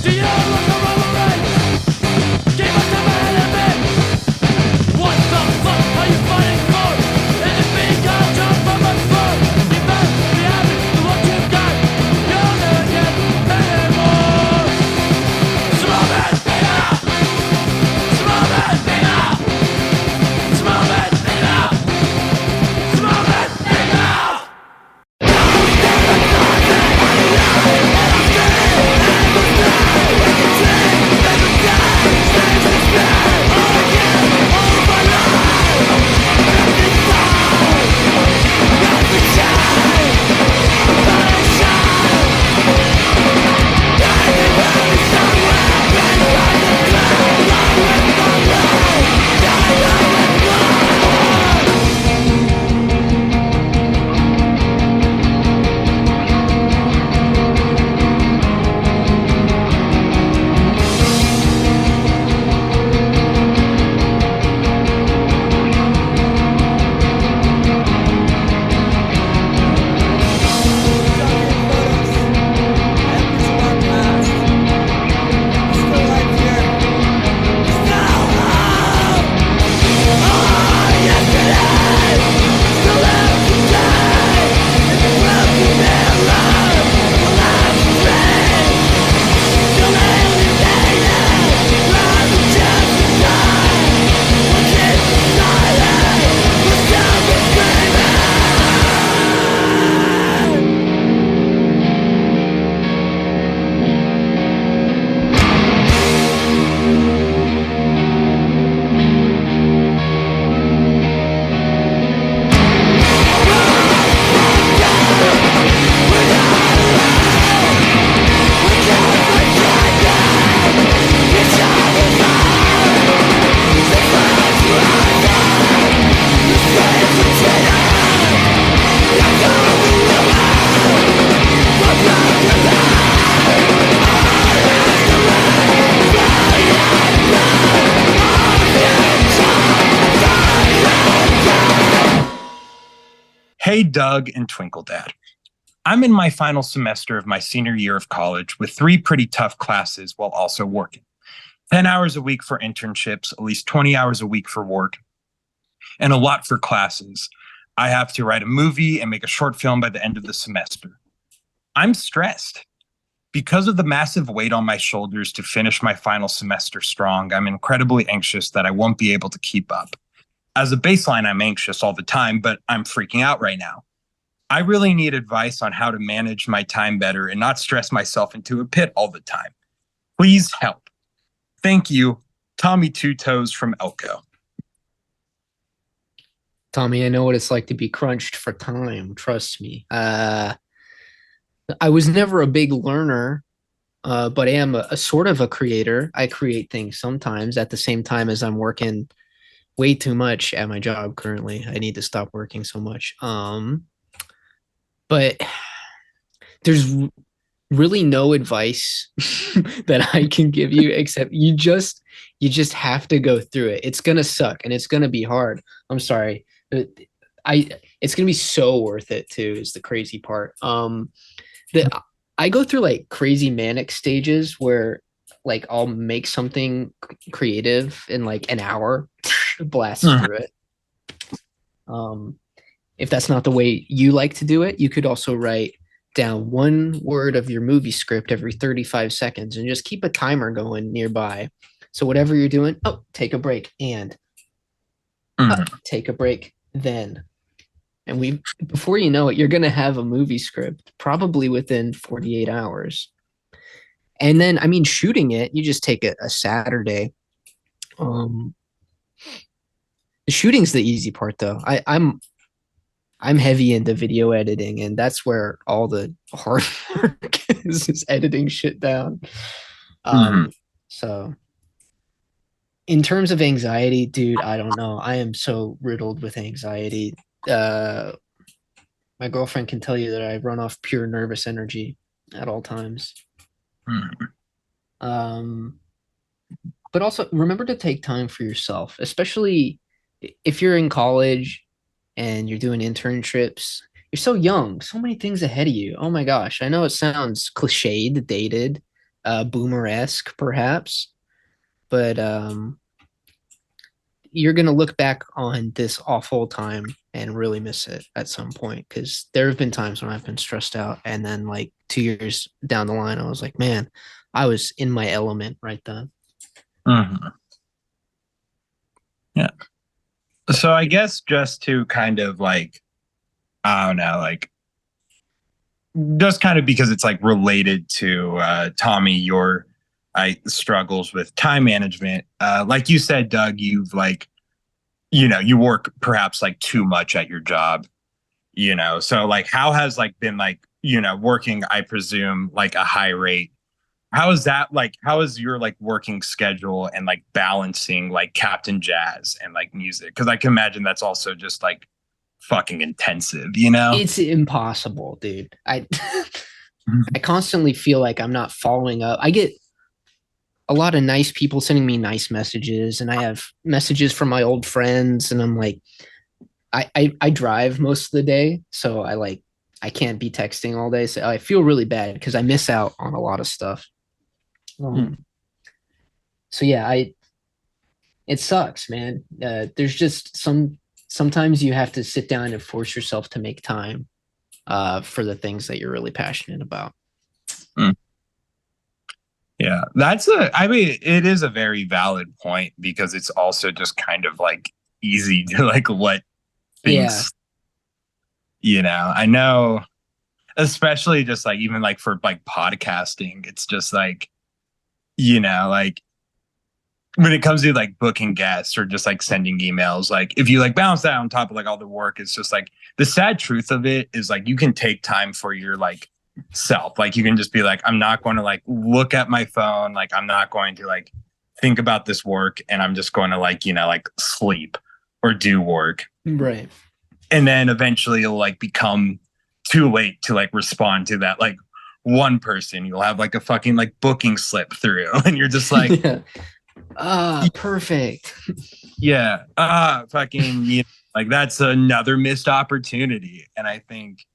Speaker 8: Do you look around?
Speaker 6: Hey, Doug and Twinkle Dad. I'm in my final semester of my senior year of college with 3 pretty tough classes while also working. 10 hours a week for internships, at least 20 hours a week for work, and a lot for classes. I have to write a movie and make a short film by the end of the semester. I'm stressed. Because of the massive weight on my shoulders to finish my final semester strong, I'm incredibly anxious that I won't be able to keep up. As a baseline, I'm anxious all the time, but I'm freaking out right now. I really need advice on how to manage my time better and not stress myself into a pit all the time. Please help. Thank you, Tommy Two Toes from Elko.
Speaker 7: Tommy, I know what it's like to be crunched for time. Trust me. I was never a big learner, but I am a sort of a creator. I create things sometimes at the same time as I'm working way too much at my job currently. I need to stop working so much. But there's really no advice that I can give you except you just have to go through it. It's gonna suck and it's gonna be hard. I'm sorry, but it's gonna be so worth it too. Is the crazy part. I go through like crazy manic stages where like I'll make something creative in like an hour, blast through it. If that's not the way you like to do it, you could also write down 1 word of your movie script every 35 seconds and just keep a timer going nearby. So whatever you're doing, take a break and take a break then. And before you know it, you're going to have a movie script probably within 48 hours. And then, I mean, shooting it, you just take a Saturday. The shooting's the easy part, though. I'm heavy into video editing, and that's where all the hard work is editing shit down. So in terms of anxiety, dude, I don't know. I am so riddled with anxiety. My girlfriend can tell you that I run off pure nervous energy at all times. But also remember to take time for yourself, especially if you're in college and you're doing internships. You're so young, so many things ahead of you. Oh my gosh. I know it sounds cliched, dated, boomer-esque perhaps, but you're going to look back on this awful time and really miss it at some point, because there have been times when I've been stressed out and then like 2 years down the line I was like, man, I was in my element right then.
Speaker 6: Yeah. So I guess just to kind of like, I don't know, like just kind of because it's like related to Tommy, your struggles with time management. Like you said, Doug, you've like, you work perhaps like too much at your job, so like how has like been like, working, I presume like a high rate. How is that like, how is your like working schedule and like balancing like Captain Jazz and like music? Because I can imagine that's also just like fucking intensive,
Speaker 7: It's impossible, dude. I constantly feel like I'm not following up. I get a lot of nice people sending me nice messages, and I have messages from my old friends, and I'm like, I drive most of the day, so I can't be texting all day. So I feel really bad because I miss out on a lot of stuff. So yeah, it sucks, man. There's just sometimes you have to sit down and force yourself to make time for the things that you're really passionate about.
Speaker 6: Yeah, it is a very valid point, because it's also just kind of like easy to like let things, I know, especially just like even like for like podcasting, it's just like, like when it comes to like booking guests or just like sending emails, like if you like balance that on top of like all the work, it's just like the sad truth of it is like you can take time for your like self. Like you can just be like, I'm not going to like look at my phone, like I'm not going to like think about this work, and I'm just going to like like sleep or do work,
Speaker 7: right?
Speaker 6: And then eventually it'll like become too late to like respond to that like one person. You'll have like a fucking like booking slip through, and you're just like
Speaker 7: perfect.
Speaker 6: fucking Like that's another missed opportunity. And I think,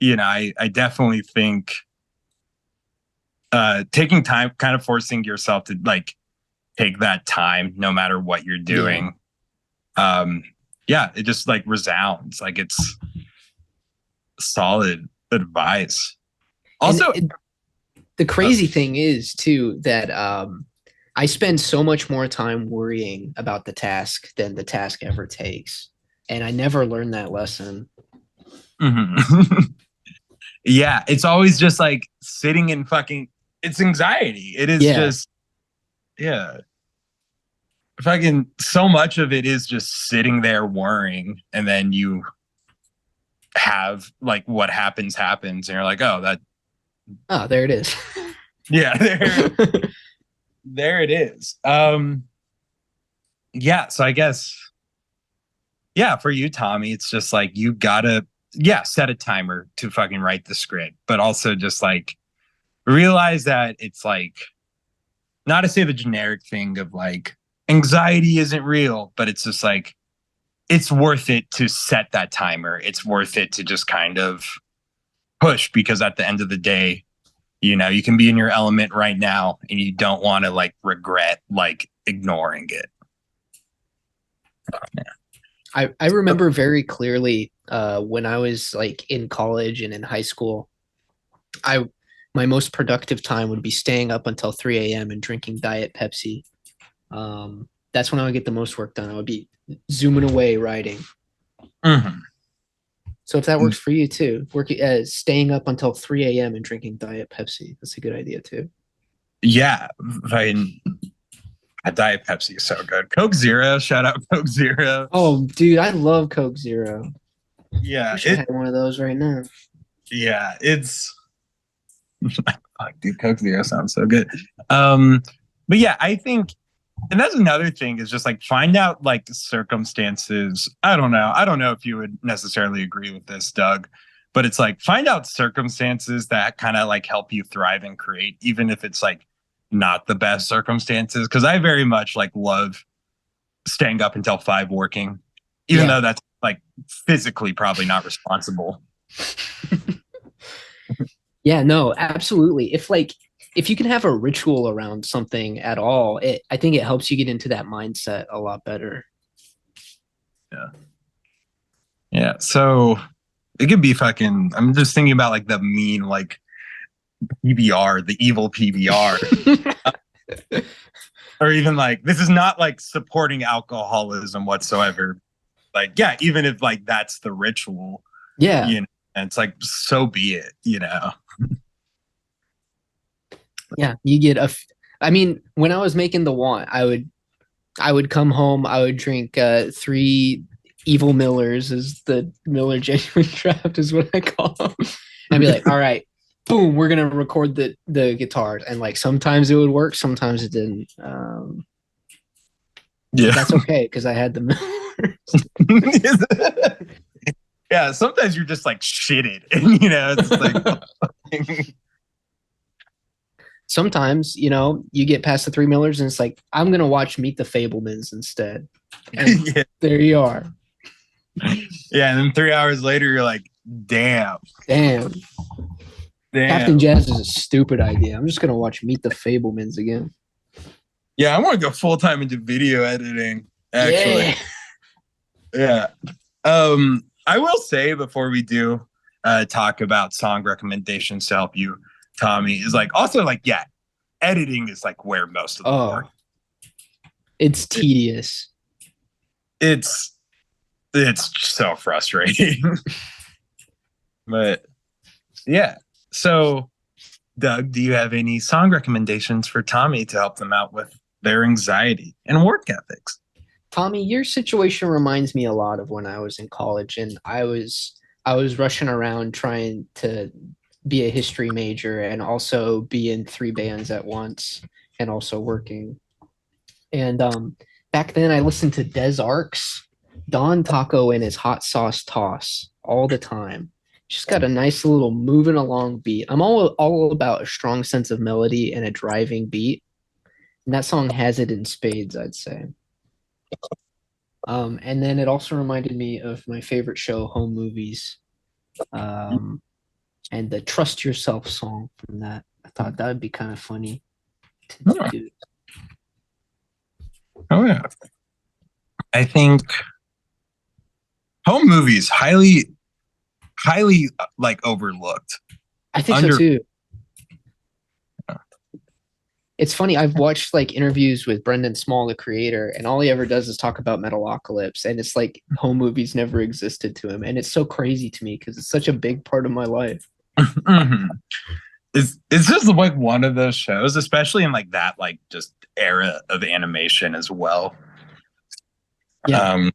Speaker 6: I definitely think taking time, kind of forcing yourself to like take that time no matter what you're doing. It just like resounds. Like it's solid advice. Also,
Speaker 7: the crazy thing is too that I spend so much more time worrying about the task than the task ever takes. And I never learned that lesson.
Speaker 6: Yeah, it's always just like sitting in fucking, it's anxiety. It is just, fucking so much of it is just sitting there worrying. And then you have like what happens. And you're like, oh,
Speaker 7: there it is.
Speaker 6: Yeah, there it is. So I guess, for you, Tommy, it's just like you gotta, set a timer to fucking write the script, but also just like realize that it's like, not to say the generic thing of like anxiety isn't real, but it's just like, it's worth it to set that timer. It's worth it to just kind of push, because at the end of the day, you can be in your element right now and you don't want to like regret like ignoring it. Oh, man.
Speaker 7: I remember very clearly when I was like in college and in high school, my most productive time would be staying up until 3 a.m. and drinking Diet Pepsi. That's when I would get the most work done. I would be zooming away writing.
Speaker 6: Mm-hmm.
Speaker 7: So if that works for you too, staying up until 3 a.m. and drinking Diet Pepsi, that's a good idea too.
Speaker 6: Yeah, Diet Pepsi is so good. Coke Zero, shout out Coke Zero.
Speaker 7: Oh, dude, I love Coke Zero.
Speaker 6: Yeah,
Speaker 7: I should have one of those right now.
Speaker 6: Yeah, it's fuck, dude, Coke Zero sounds so good. But yeah, I think, and that's another thing, is just like find out like circumstances. I don't know if you would necessarily agree with this, Doug, but it's like find out circumstances that kind of like help you thrive and create, even if it's like not the best circumstances. Because I very much like love staying up until 5 working, even though that's like physically probably not responsible.
Speaker 7: Yeah, no, absolutely. If you can have a ritual around something at all, I think it helps you get into that mindset a lot better.
Speaker 6: Yeah. So it could be fucking, I'm just thinking about like the mean, like PBR, the evil PBR. Or even like, this is not like supporting alcoholism whatsoever. Like, even if like that's the ritual.
Speaker 7: Yeah.
Speaker 6: And it's like, so be it,
Speaker 7: Yeah, you get I mean, when I was making the want, I would come home, I would drink 3 Evil Millers, is the Miller Genuine Draft is what I call them. And be like, all right, boom, we're gonna record the guitars. And like sometimes it would work, sometimes it didn't. That's okay, because I had the Millers.
Speaker 6: Yeah, sometimes you're just like shitted, and it's like
Speaker 7: sometimes, you get past the 3 Millers and it's like, I'm going to watch Meet the Fablemans instead. And there you are.
Speaker 6: Yeah. And then 3 hours later, you're like, damn.
Speaker 7: Captain Jazz is a stupid idea. I'm just going to watch Meet the Fablemans again.
Speaker 6: Yeah. I want to go full time into video editing, actually. Yeah. I will say before we do talk about song recommendations to help you, Tommy, is like also like, editing is like where most of the work.
Speaker 7: It's tedious.
Speaker 6: It's so frustrating. But yeah. So Doug, do you have any song recommendations for Tommy to help them out with their anxiety and work ethics?
Speaker 7: Tommy, your situation reminds me a lot of when I was in college, and I was rushing around trying to be a history major and also be in 3 bands at once and also working. And back then I listened to Des Arcs, Don Taco and his Hot Sauce Toss all the time. Just got a nice little moving along beat. I'm all about a strong sense of melody and a driving beat. And that song has it in spades, I'd say. And then it also reminded me of my favorite show, Home Movies, and the Trust Yourself song from that. I thought that would be kind of funny to
Speaker 6: Oh,
Speaker 7: do.
Speaker 6: oh yeah. I think home movies highly like overlooked.
Speaker 7: I think so too. It's funny. I've watched like interviews with Brendan Small, the creator, and all he ever does is talk about Metalocalypse, and it's like home movies never existed to him, and it's so crazy to me because it's such a big part of my life.
Speaker 6: Mhm. It's just like one of those shows, especially in like that like just era of animation as well.
Speaker 7: Yeah.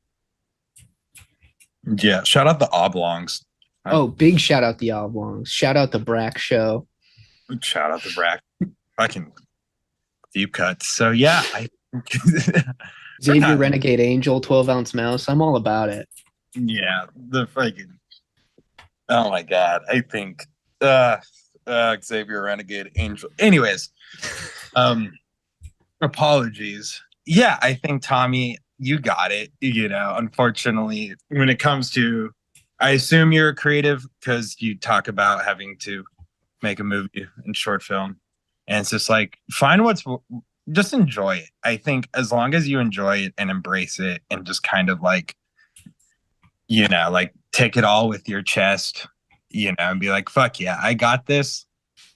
Speaker 6: Yeah. Shout out the Oblongs.
Speaker 7: Oh, big shout out the Oblongs. Shout out the Brack Show.
Speaker 6: Shout out the Brack. Fucking deep cuts. So yeah,
Speaker 7: Xavier Renegade Angel, 12-ounce mouse. I'm all about it.
Speaker 6: yeah, the fucking. Oh my god, I think Xavier Renegade Angel. Anyways, apologies. Yeah, I think Tommy, you got it. You know, unfortunately, when it comes to, I assume you're a creative because you talk about having to make a movie and short film, and it's just like find just enjoy it. I think as long as you enjoy it and embrace it, and just kind of like, you know, like take it all with your chest, you know, and be like, fuck yeah, I got this.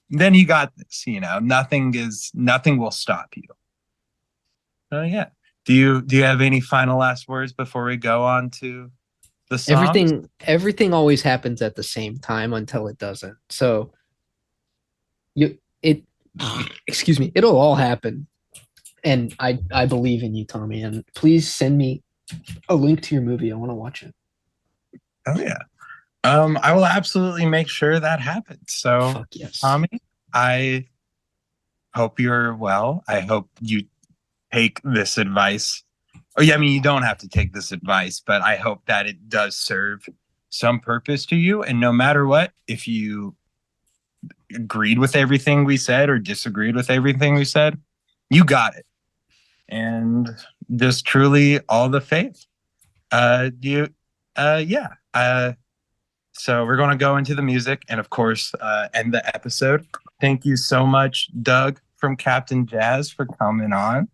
Speaker 6: Then you got this, you know, nothing will stop you. Oh yeah. Do you have any final last words before we go on to the songs?
Speaker 7: Everything always happens at the same time until it doesn't. So excuse me, it'll all happen. And I believe in you, Tommy. And please send me a link to your movie. I want to watch it.
Speaker 6: Oh yeah. I will absolutely make sure that happens. So,
Speaker 7: fuck yes.
Speaker 6: Tommy, I hope you're well. I hope you take this advice. Oh yeah, I mean, you don't have to take this advice, but I hope that it does serve some purpose to you. And no matter what, if you agreed with everything we said or disagreed with everything we said, you got it. And just truly all the faith. So we're going to go into the music and, of course, end the episode. Thank you so much, Doug from Captain Jazz, for coming on.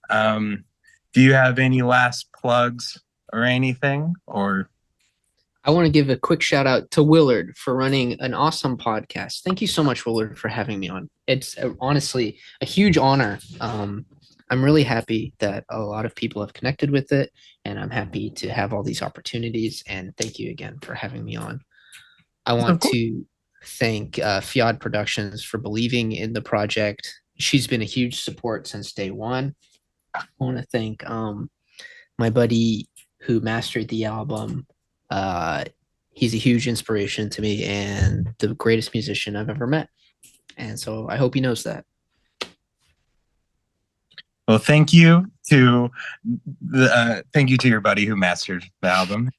Speaker 6: Do you have any last plugs or anything? Or
Speaker 7: I want to give a quick shout out to Willard for running an awesome podcast. Thank you so much, Willard, for having me on. It's honestly a huge honor. I'm really happy that a lot of people have connected with it, and I'm happy to have all these opportunities. And thank you again for having me on. I want to thank Fiat Productions for believing in the project. She's been a huge support since day one. I want to thank my buddy who mastered the album. He's a huge inspiration to me and the greatest musician I've ever met. And so I hope he knows that.
Speaker 6: Well, thank you to your buddy who mastered the album,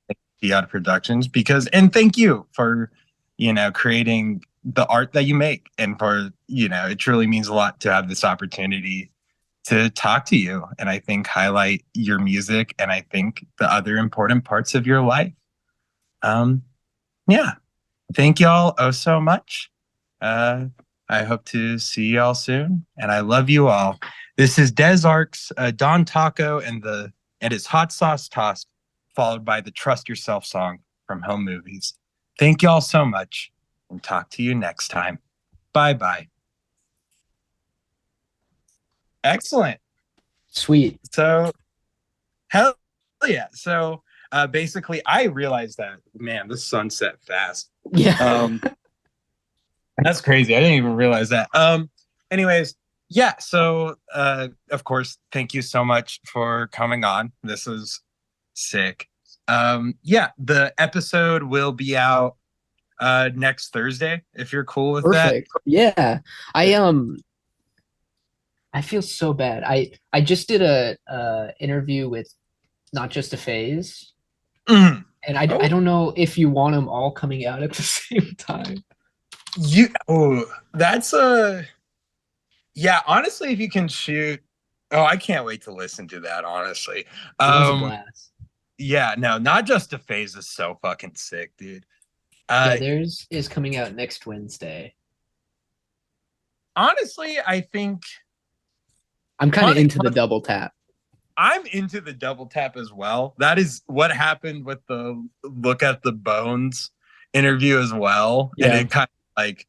Speaker 6: Fiat Productions, and thank you for, you know, creating the art that you make, and for, you know, it truly means a lot to have this opportunity to talk to you, and I think highlight your music, and I think the other important parts of your life. Yeah, thank y'all so much. I hope to see y'all soon, and I love you all. This is Des Ark's Don Taco and his hot sauce tossed, followed by the Trust Yourself song from Home Movies. Thank y'all so much, and talk to you next time. Bye-bye. Excellent.
Speaker 7: Sweet.
Speaker 6: So, hell yeah. So, basically, I realized that, man, the sun set fast.
Speaker 7: Yeah.
Speaker 6: That's crazy. I didn't even realize that. Anyways, yeah. So, of course, thank you so much for coming on. This is sick. Yeah, the episode will be out next Thursday, if you're cool with
Speaker 7: Perfect. That. Yeah. I feel so bad. I just did a interview with Not Just a Phase.
Speaker 6: Mm.
Speaker 7: And I don't know if you want them all coming out at the same time.
Speaker 6: That's yeah, honestly, if you can shoot Oh, I can't wait to listen to that, honestly.
Speaker 7: That was a blast.
Speaker 6: Yeah, no, Not Just a Phase is so fucking sick, dude.
Speaker 7: Yeah, theirs is coming out next Wednesday.
Speaker 6: Honestly, I think
Speaker 7: I'm kind of into the double tap.
Speaker 6: I'm into the double tap as well. That is what happened with the Look at the Bones interview as well.
Speaker 7: Yeah.
Speaker 6: And it kind of like,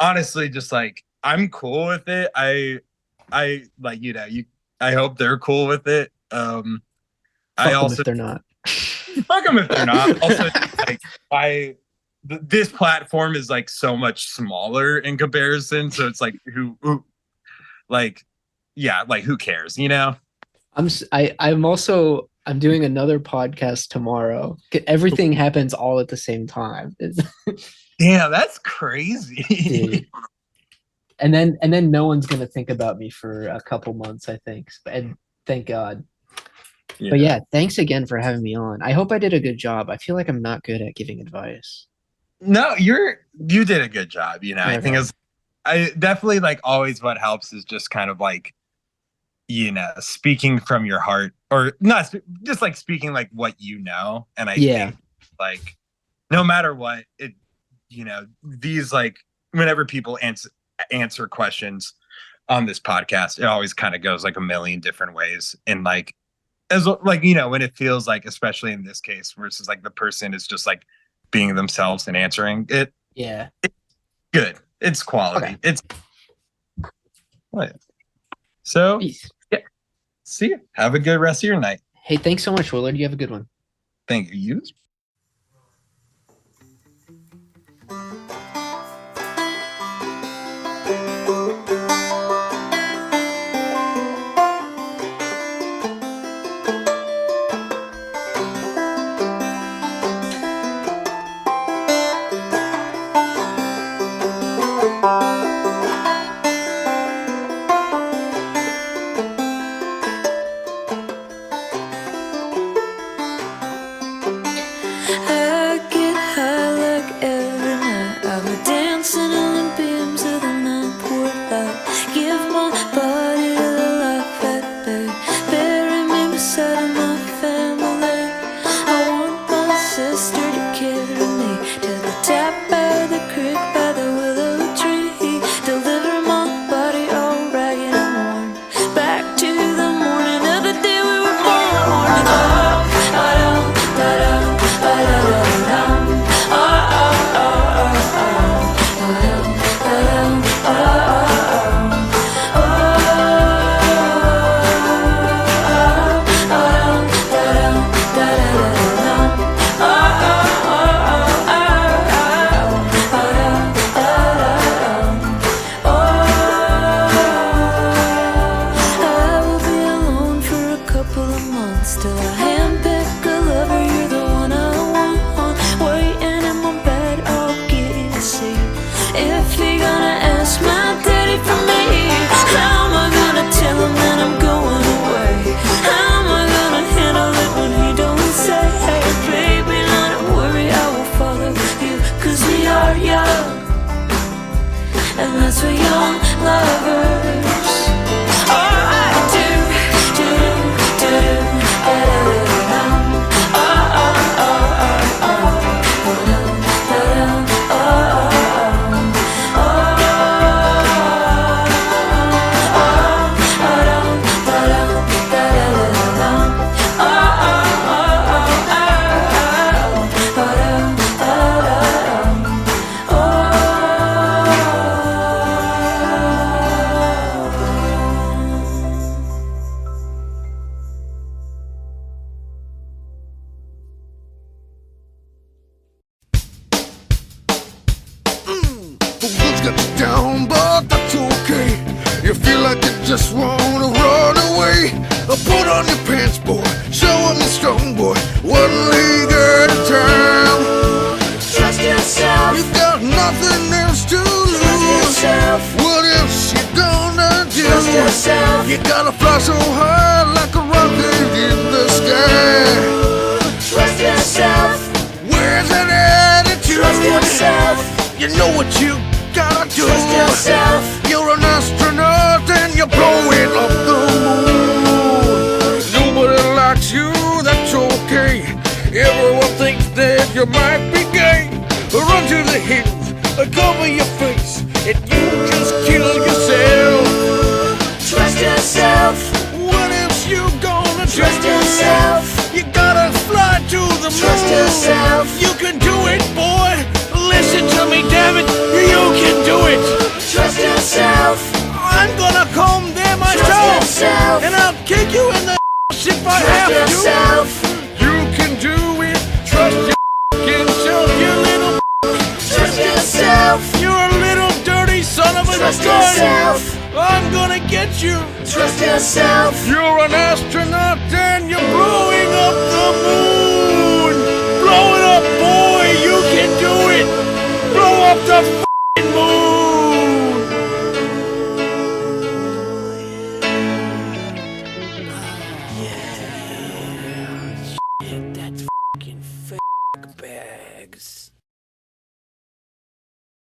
Speaker 6: honestly, just like I'm cool with it. I like, I hope they're cool with it.
Speaker 7: Fuck
Speaker 6: I
Speaker 7: them
Speaker 6: also
Speaker 7: if they're not.
Speaker 6: fuck them if they're not. Also, like this platform is like so much smaller in comparison. So it's like who who cares,
Speaker 7: I'm doing another podcast tomorrow. Everything happens all at the same time.
Speaker 6: Damn, that's crazy.
Speaker 7: Dude. And then no one's gonna think about me for a couple months, I think. And thank God.
Speaker 6: Yeah.
Speaker 7: But yeah, thanks again for having me on. I hope I did a good job. I feel like I'm not good at giving advice.
Speaker 6: No, you did a good job.
Speaker 7: Okay.
Speaker 6: I think I definitely like always what helps is just kind of like, speaking from your heart, or not just like speaking like what and I think like no matter what it these like whenever people answer questions on this podcast, it always kind of goes like a million different ways, and like as like when it feels like, especially in this case, versus like the person is just like being themselves and answering it.
Speaker 7: Yeah,
Speaker 6: it's good, it's quality.
Speaker 7: Okay.
Speaker 6: It's so
Speaker 7: peace.
Speaker 6: See you. Have a good rest of your night.
Speaker 7: Hey, thanks so much, Willard. You have a good one.
Speaker 6: Thank you.
Speaker 8: I get high like every night. I've been dancing in the beams of the night light. Give my body to the life at bay. Bury me beside my family. I want my sister to carry me to the tap by the creek by the willow tree. Deliver my body all ragged and worn back to the morning of the day we were born. Till I handpick a lover, you're the one I want. Waiting in my bed, all getting to see if he gonna ask my daddy for me. How am I gonna tell him that I'm going away? How am I gonna handle it when he don't say, hey baby, not to worry, I will follow you. Cause we are young, and that's for young lovers.
Speaker 9: Got you down, but that's okay. You feel like you just wanna run away. Put on your pants, boy. Show 'em you're strong, boy. One league at a time.
Speaker 8: Trust yourself.
Speaker 9: You got nothing else to lose.
Speaker 8: Trust yourself.
Speaker 9: What else you gonna do?
Speaker 8: Trust yourself.
Speaker 9: You gotta fly so high like a rocket in the sky.
Speaker 8: Trust yourself.
Speaker 9: Where's that attitude?
Speaker 8: Trust yourself.
Speaker 9: You know what you gotta do.
Speaker 8: Trust yourself.
Speaker 9: You're an astronaut and you're blowing up the you might be gay. Run to the hills, cover your face, and you just kill yourself.
Speaker 8: Trust yourself.
Speaker 9: What else you gonna
Speaker 8: Trust
Speaker 9: do?
Speaker 8: yourself.
Speaker 9: You gotta fly to the moon.
Speaker 8: Trust yourself.
Speaker 9: You can do it, boy. Listen to me, damn it. You can do it.
Speaker 8: Trust yourself.
Speaker 9: I'm gonna come there
Speaker 8: Trust
Speaker 9: myself,
Speaker 8: yourself.
Speaker 9: and I'll kick you in the if I
Speaker 8: Trust
Speaker 9: have
Speaker 8: yourself.
Speaker 9: to. You can do it. Trust your self, you little.
Speaker 8: Trust yourself.
Speaker 9: You're a little dirty son of a
Speaker 8: Trust
Speaker 9: gun.
Speaker 8: yourself.
Speaker 9: I'm gonna get you.
Speaker 8: Trust yourself.
Speaker 9: You're an astronaut and you're blowing up the moon. Blow it up, boy. You can do it. Blow up the